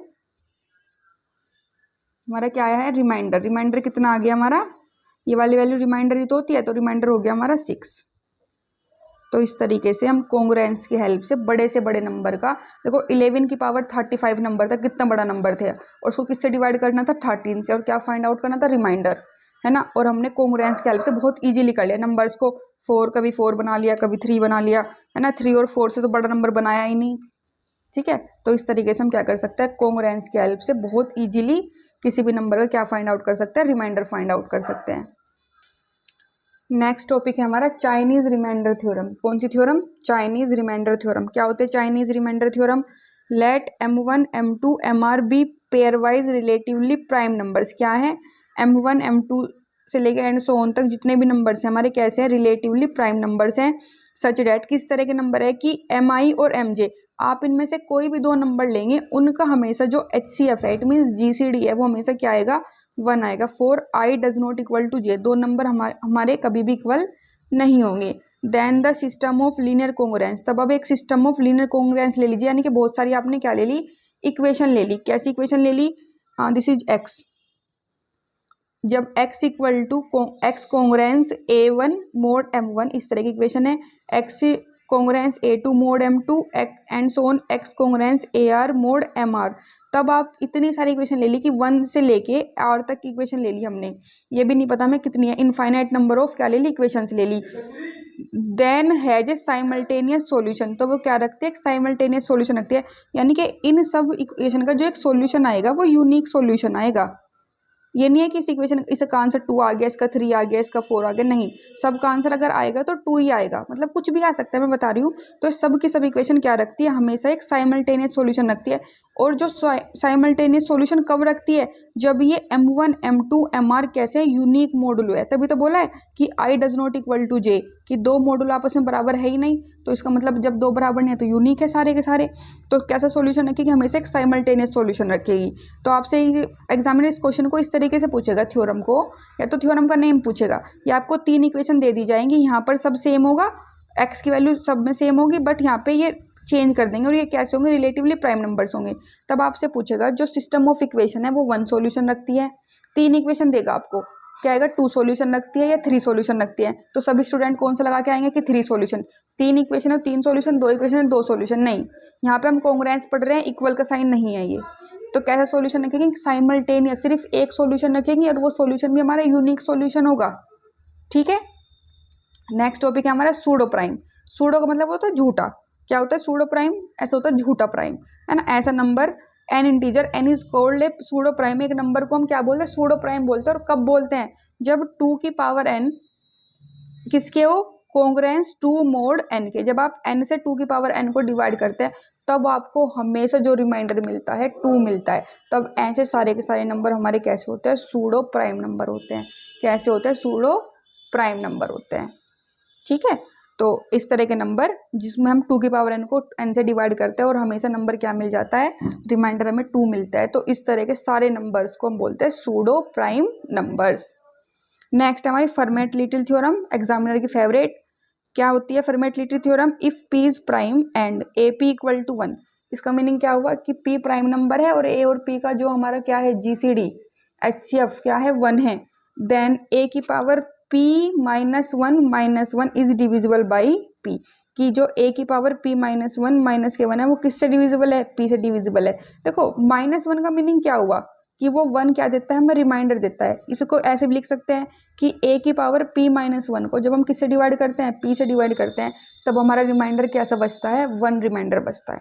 Speaker 1: हमारा क्या आया है, रिमाइंडर, रिमाइंडर कितना आ गया हमारा, ये वाली वैल्यू रिमाइंडर ही तो होती है, तो रिमाइंडर हो गया हमारा 6। तो इस तरीके से हम कोंग्रुएंस की हेल्प से बड़े नंबर का, देखो 11 की पावर 35 नंबर था, कितना बड़ा नंबर थे, और उसको किससे डिवाइड करना था, 13 से, और क्या फाइंड आउट करना था, रिमाइंडर, है ना। और हमने कोंग्रुएंस की हेल्प से बहुत इजीली कर लिया नंबर्स को, 4 कभी 4 बना लिया, कभी 3 बना लिया, है ना, 3 और 4 से तो बड़ा नंबर बनाया ही नहीं। ठीक है, तो इस तरीके से हम क्या कर सकते हैं, कोंग्रुएंस की हेल्प से बहुत ईजिली किसी भी नंबर का क्या फाइंड आउट कर सकते हैं, रिमाइंडर फाइंड आउट कर सकते हैं। नेक्स्ट टॉपिक है हमारा चाइनीज रिमाइंडर थ्योरम। कौन सी थ्योरम, चाइनीज रिमाइंडर थ्योरम। क्या होते हैं Chinese remainder theorem, let m1 m2 mr be pairwise relatively prime numbers. क्या है, m1 m2 से लेकर एंड सो ऑन तक जितने भी नंबर्स हैं हमारे कैसे हैं, रिलेटिवली प्राइम नंबर्स हैं, सच डैट किस तरह के नंबर है कि mi और mj, आप इनमें से कोई भी दो नंबर लेंगे उनका हमेशा जो HCF है, इट मीन्स GCD है, वो हमेशा क्या आएगा, 1 आएगा। For i does not equal to j, दो नंबर हमारे कभी भी इक्वल नहीं होंगे। Then the system of linear congruence, तब अब एक सिस्टम ऑफ लीनियर कोंग्रुएंस ले लीजिए, यानी कि बहुत सारी आपने क्या ले ली, इक्वेशन ले ली। कैसी इक्वेशन ले ली, दिस इज x, जब x equal to x congruence a1 mod m1, इस तरह की इक्वेशन है, x congruence a2 mod m2 and so on, x congruence ar mod mr। तब आप इतनी सारी इक्वेशन ले ली कि 1 से लेके r तक की इक्वेशन ले ली हमने, ये भी नहीं पता हमें कितनी है, इनफाइनाइट नंबर ऑफ क्या ले ली, इक्वेशंस ले ली। Then has a simultaneous solution, तो वो क्या रखते हैं, एक साइमल्टेनियस सॉल्यूशन रखती है, यानी कि इन सब इक्वेशन का जो एक सॉल्यूशन आएगा वो यूनिक सॉल्यूशन आएगा। ये नहीं है कि इस इक्वेशन, इसका आंसर 2 आ गया, इसका 3 आ गया, इसका 4 आ गया, नहीं, सबका आंसर अगर आएगा तो 2 ही आएगा, मतलब कुछ भी आ सकता है, मैं बता रही हूँ। तो सब की सब इक्वेशन क्या रखती है, हमेशा एक साइमल्टेनियस सॉल्यूशन रखती है। और जो साइमल्टेनियस सॉल्यूशन कब रखती है, जब ये m1 m2 mr कैसे यूनिक मॉडुलो है, तभी तो बोला है कि i does not equal to j, कि दो मॉडुल आपस में बराबर है ही नहीं, तो इसका मतलब जब दो बराबर नहीं है तो यूनिक है सारे के सारे। तो कैसा सॉल्यूशन रखेगी, हमेशा एक साइमल्टेनियस सॉल्यूशन रखेगी। तो आपसे एग्जामिनर इस क्वेश्चन को इस तरीके से पूछेगा, थ्योरम को, या तो थ्योरम का नेम पूछेगा, या आपको 3 इक्वेशन दे दी जाएंगी, यहाँ पर सब सेम होगा, x की वैल्यू सब में सेम होगी, बट यहाँ पे ये चेंज कर देंगे, और ये कैसे होंगे, रिलेटिवली प्राइम नंबर्स होंगे। तब आपसे पूछेगा जो सिस्टम ऑफ इक्वेशन है वो 1 सॉल्यूशन रखती है, 3 इक्वेशन देगा आपको, क्या आएगा, 2 सॉल्यूशन रखती है या 3 सॉल्यूशन रखती है। तो सभी स्टूडेंट कौन सा लगा के आएंगे कि 3 सॉल्यूशन, 3 इक्वेशन है 3 सॉल्यूशन, 2 इक्वेशन है 2 सॉल्यूशन, नहीं, यहाँ पे हम कोंग्रुएंस पढ़ रहे हैं, इक्वल का साइन नहीं है ये। तो कैसा सॉल्यूशन रखेंगे, साइमल्टेनियस, सिर्फ एक सॉल्यूशन रखेंगे और वो सॉल्यूशन भी हमारा यूनिक सॉल्यूशन होगा। ठीक है। नेक्स्ट टॉपिक है हमारा सूडो प्राइम। सूडो का मतलब होता है झूठा। क्या होता है सूडो प्राइम? ऐसा होता है झूठा प्राइम, है ना। ऐसा number an integer n is called a pseudo prime. एक नंबर को हम क्या बोलते हैं? सूडो प्राइम बोलते हैं। और कब बोलते हैं? जब 2 की पावर n किसके हो? कॉन्ग्रुएंस 2 मोड n के। जब आप n से 2 की पावर n को डिवाइड करते हैं तब आपको हमेशा जो रिमाइंडर मिलता है 2 मिलता है। तब ऐसे सारे के सारे नंबर हमारे कैसे होते हैं? सूडो प्राइम नंबर होते हैं। कैसे होते हैं? सूडो प्राइम नंबर होते हैं। ठीक है। तो इस तरह के नंबर जिसमें हम 2 की पावर n को n से डिवाइड करते हैं और हमेशा नंबर क्या मिल जाता है? रिमाइंडर हमें 2 मिलता है। तो इस तरह के सारे नंबर्स को हम बोलते हैं सूडो प्राइम नंबर्स। नेक्स्ट हमारी फर्मेट-लिटिल थ्योरम, एग्जामिनर की फेवरेट। क्या होती है Fermat little theorem? If p is prime and AP equal to 1। इसका मीनिंग क्या हुआ कि p प्राइम नंबर है और a और p का जो हमारा क्या है? GCD HCF क्या है? 1 है। देन a की power p -1 is divisible by p। कि जो a की पावर p -1 है वो किससे डिविजिबल है? p से डिविजिबल है। देखो -1 का मीनिंग क्या हुआ कि वो 1 क्या देता है? हमें रिमाइंडर देता है। इसको ऐसे भी लिख सकते हैं कि a की पावर p -1 को जब हम किससे डिवाइड करते हैं? p से डिवाइड करते हैं, तब हमारा रिमाइंडर कैसा बचता है? 1 रिमाइंडर बचता है।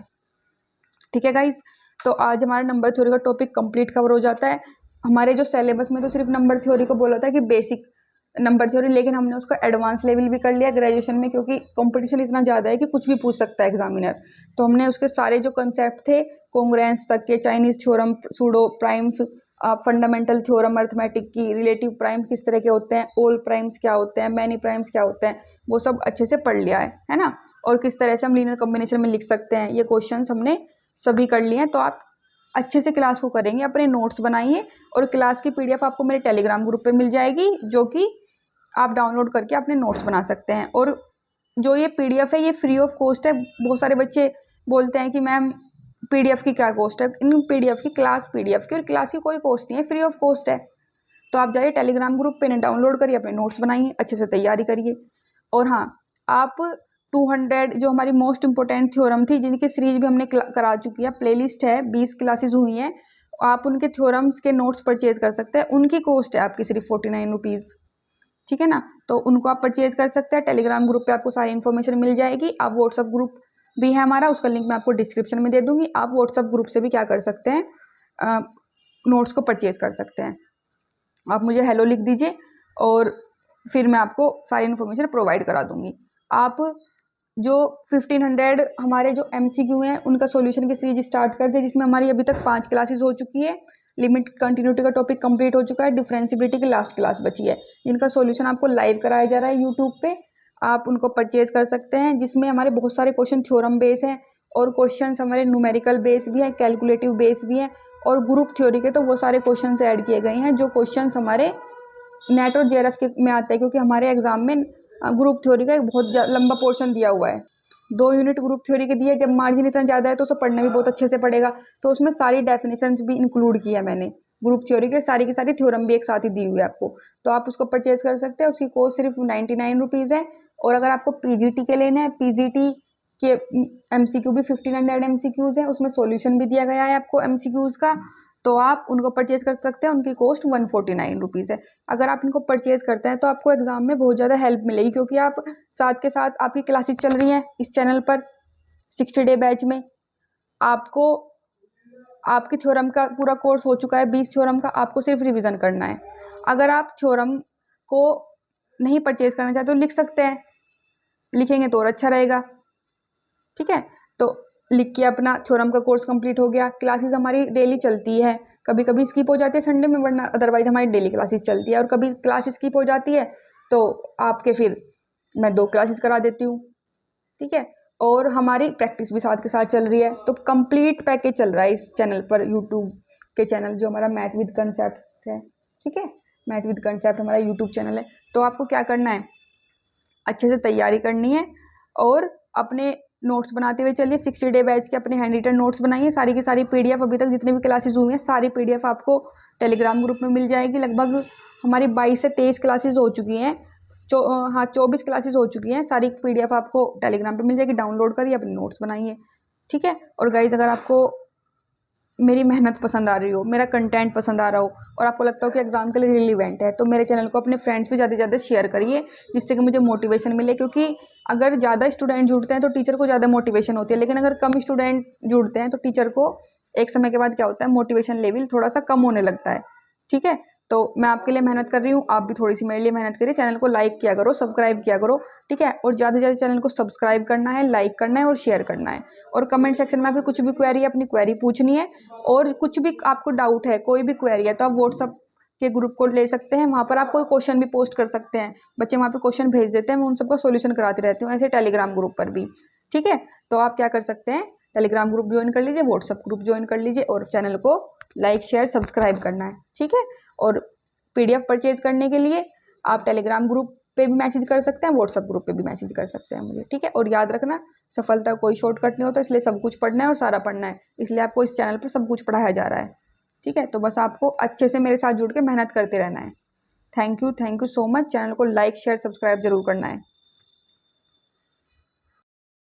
Speaker 1: ठीक है गाइज। तो आज हमारा नंबर थ्योरी का टॉपिक कंप्लीट कवर हो जाता है। हमारे जो सिलेबस में तो सिर्फ नंबर थ्योरी को बोला था कि बेसिक नंबर थ्योरी, लेकिन हमने उसका एडवांस लेवल भी कर लिया ग्रेजुएशन में, क्योंकि कंपटीशन इतना ज़्यादा है कि कुछ भी पूछ सकता है एग्जामिनर। तो हमने उसके सारे जो कंसेप्ट थे कॉन्ग्रुएंस तक के, Chinese theorem, pseudo primes, fundamental theorem arithmetic की, रिलेटिव प्राइम किस तरह के होते हैं, ऑल प्राइम्स क्या होते हैं, मैनी प्राइम्स क्या होते हैं, वो सब अच्छे से पढ़ लिया है ना। और किस तरह से हम लीनियर कॉम्बिनेशन में लिख सकते हैं, ये क्वेश्चन हमने सभी कर लिए हैं। तो आप अच्छे से क्लास को करेंगे, अपने नोट्स बनाइए और क्लास की PDF आपको मेरे टेलीग्राम ग्रुप पे मिल जाएगी, जो कि आप डाउनलोड करके अपने नोट्स बना सकते हैं। और जो ये PDF है ये फ्री ऑफ कॉस्ट है। बहुत सारे बच्चे बोलते हैं कि मैम PDF की क्या कॉस्ट है? इन PDF की, क्लास PDF की, और क्लास की कोई कॉस्ट नहीं है, फ्री ऑफ कॉस्ट है। तो आप जाइए टेलीग्राम ग्रुप पे, डाउनलोड करिए, अपने नोट्स बनाइए, अच्छे से तैयारी करिए। और हाँ, आप 200 जो हमारी मोस्ट इंपॉर्टेंट थ्योरम थी, जिनकी सीरीज भी हमने करा चुकी है, प्लेलिस्ट है, 20 क्लासेस हुई हैं, आप उनके थ्योरम्स के नोट्स परचेज कर सकते हैं। उनकी कॉस्ट है आपकी सिर्फ 49 रुपीज़। ठीक है ना। तो उनको आप परचेज कर सकते हैं। टेलीग्राम ग्रुप पे आपको सारी इन्फॉर्मेशन मिल जाएगी। आप व्हाट्सअप ग्रुप भी है हमारा, उसका लिंक मैं आपको डिस्क्रिप्शन में दे दूंगी। आप व्हाट्सअप ग्रुप से भी क्या कर सकते हैं? नोट्स को परचेज कर सकते हैं। आप मुझे हेलो लिख दीजिए और फिर मैं आपको सारी इन्फॉर्मेशन प्रोवाइड करा दूंगी। आप जो 1500 हमारे जो MCQ हैं उनका सॉल्यूशन की सीरीज स्टार्ट कर दे, जिसमें हमारी अभी तक 5 क्लासेस हो चुकी है। लिमिट कंटिन्यूटी का टॉपिक कंप्लीट हो चुका है। डिफरेंशिएबिलिटी की लास्ट क्लास बची है, जिनका सॉल्यूशन आपको लाइव कराया जा रहा है यूट्यूब पे। आप उनको परचेज कर सकते हैं, जिसमें हमारे बहुत सारे क्वेश्चन थ्योरम बेस हैं और क्वेश्चन हमारे न्यूमेरिकल बेस भी हैं, कैलकुलेटिव बेस भी हैं, और ग्रुप थ्योरी के तो वो सारे क्वेश्चन ऐड किए गए हैं जो क्वेश्चन हमारे नेट और JRF के में आते हैं, क्योंकि हमारे एग्जाम में ग्रुप थ्योरी का एक बहुत लंबा पोर्शन दिया हुआ है। 2 यूनिट ग्रुप थ्योरी के दिए। जब मार्जिन इतना ज़्यादा है तो उसे पढ़ना भी बहुत अच्छे से पड़ेगा, तो उसमें सारी डेफिनेशंस भी इंक्लूड की है मैंने। ग्रुप थ्योरी के सारी की सारी थ्योरम भी एक साथ ही दी हुई है आपको, तो आप उसको परचेज कर सकते हैं। उसकी कॉस्ट सिर्फ 99 रुपीज़ है। और अगर आपको PGT के लेना है, PGT के MCQ भी 1500 MCQs है, उसमें सॉल्यूशन भी दिया गया है आपको MCQs का, तो आप उनको परचेज कर सकते हैं। उनकी कॉस्ट 149 रुपीज़ है। अगर आप इनको परचेज करते हैं तो आपको एग्जाम में बहुत ज़्यादा हेल्प मिलेगी, क्योंकि आप साथ के साथ आपकी क्लासेस चल रही हैं इस चैनल पर 60 डे बैच में। आपको आपकी थ्योरम का पूरा कोर्स हो चुका है 20 थ्योरम का, आपको सिर्फ रिवीजन करना है। अगर आप थ्योरम को नहीं परचेज करना चाहते तो लिख सकते हैं, लिखेंगे तो और अच्छा रहेगा। ठीक है। तो लिख के अपना थ्योरम का कोर्स कंप्लीट हो गया। क्लासेस हमारी डेली चलती है, कभी कभी स्किप हो जाती है संडे में, वरना अदरवाइज हमारी डेली क्लासेस चलती है। और कभी क्लास स्किप हो जाती है तो आपके फिर मैं 2 क्लासेस करा देती हूँ। ठीक है। और हमारी प्रैक्टिस भी साथ के साथ चल रही है, तो कंप्लीट पैकेज चल रहा है इस चैनल पर, यूट्यूब के चैनल जो हमारा मैथ विद कंसेप्ट है। ठीक है। मैथ विद कंसेप्ट हमारा यूट्यूब चैनल है। तो आपको क्या करना है? अच्छे से तैयारी करनी है और अपने नोट्स बनाते हुए चलिए। 60 डे बैच के अपने हैंड रिटन नोट्स बनाइए। सारी की सारी PDF अभी तक जितनी भी क्लासेस हुई हैं सारी PDF आपको टेलीग्राम ग्रुप में मिल जाएगी। लगभग हमारी 22 से 23 क्लासेस हो चुकी हैं। 24 क्लासेस हो चुकी हैं। सारी PDF आपको टेलीग्राम पे मिल जाएगी। डाउनलोड करिए, अपने नोट्स बनाइए। ठीक है। और गाइज, अगर आपको मेरी मेहनत पसंद आ रही हो, मेरा कंटेंट पसंद आ रहा हो और आपको लगता हो कि एग्ज़ाम के लिए रिलीवेंट है, तो मेरे चैनल को अपने फ्रेंड्स पे ज़्यादा से ज़्यादा शेयर करिए, जिससे कि मुझे मोटिवेशन मिले। क्योंकि अगर ज़्यादा स्टूडेंट जुड़ते हैं तो टीचर को ज़्यादा मोटिवेशन होती है, लेकिन अगर कम स्टूडेंट जुड़ते हैं तो टीचर को एक समय के बाद क्या होता है, मोटिवेशन लेवल थोड़ा सा कम होने लगता है। ठीक है, तो मैं आपके लिए मेहनत कर रही हूँ, आप भी थोड़ी सी मेरे लिए मेहनत करिए। चैनल को लाइक किया करो, सब्सक्राइब किया करो, ठीक है। और ज़्यादा से ज़्यादा चैनल को सब्सक्राइब करना है, लाइक करना है और शेयर करना है। और कमेंट सेक्शन में आपकी कुछ भी क्वेरी है, अपनी क्वेरी पूछनी है। और कुछ भी आपको डाउट है, कोई भी क्वेरी है, तो आप व्हाट्सअप के ग्रुप को ले सकते हैं, वहाँ पर आप कोई क्वेश्चन भी पोस्ट कर सकते हैं। बच्चे वहाँ पे क्वेश्चन भेज देते हैं, मैं उन सबका सोल्यूशन कराती रहती हूँ, ऐसे टेलीग्राम ग्रुप पर भी। ठीक है, तो आप क्या कर सकते हैं, टेलीग्राम ग्रुप ज्वाइन कर लीजिए, व्हाट्सअप ग्रुप ज्वाइन कर लीजिए और चैनल को लाइक शेयर सब्सक्राइब करना है। ठीक है, और PDF परचेज करने के लिए आप टेलीग्राम ग्रुप पे भी मैसेज कर सकते हैं, व्हाट्सअप ग्रुप पे भी मैसेज कर सकते हैं मुझे। ठीक है, और याद रखना, सफलता कोई शॉर्टकट नहीं होता, इसलिए सब कुछ पढ़ना है और सारा पढ़ना है, इसलिए आपको इस चैनल पर सब कुछ पढ़ाया जा रहा है। ठीक है, तो बस आपको अच्छे से मेरे साथ जुड़ के मेहनत करते रहना है। Thank you so much. Channel को लाइक शेयर सब्सक्राइब जरूर करना है।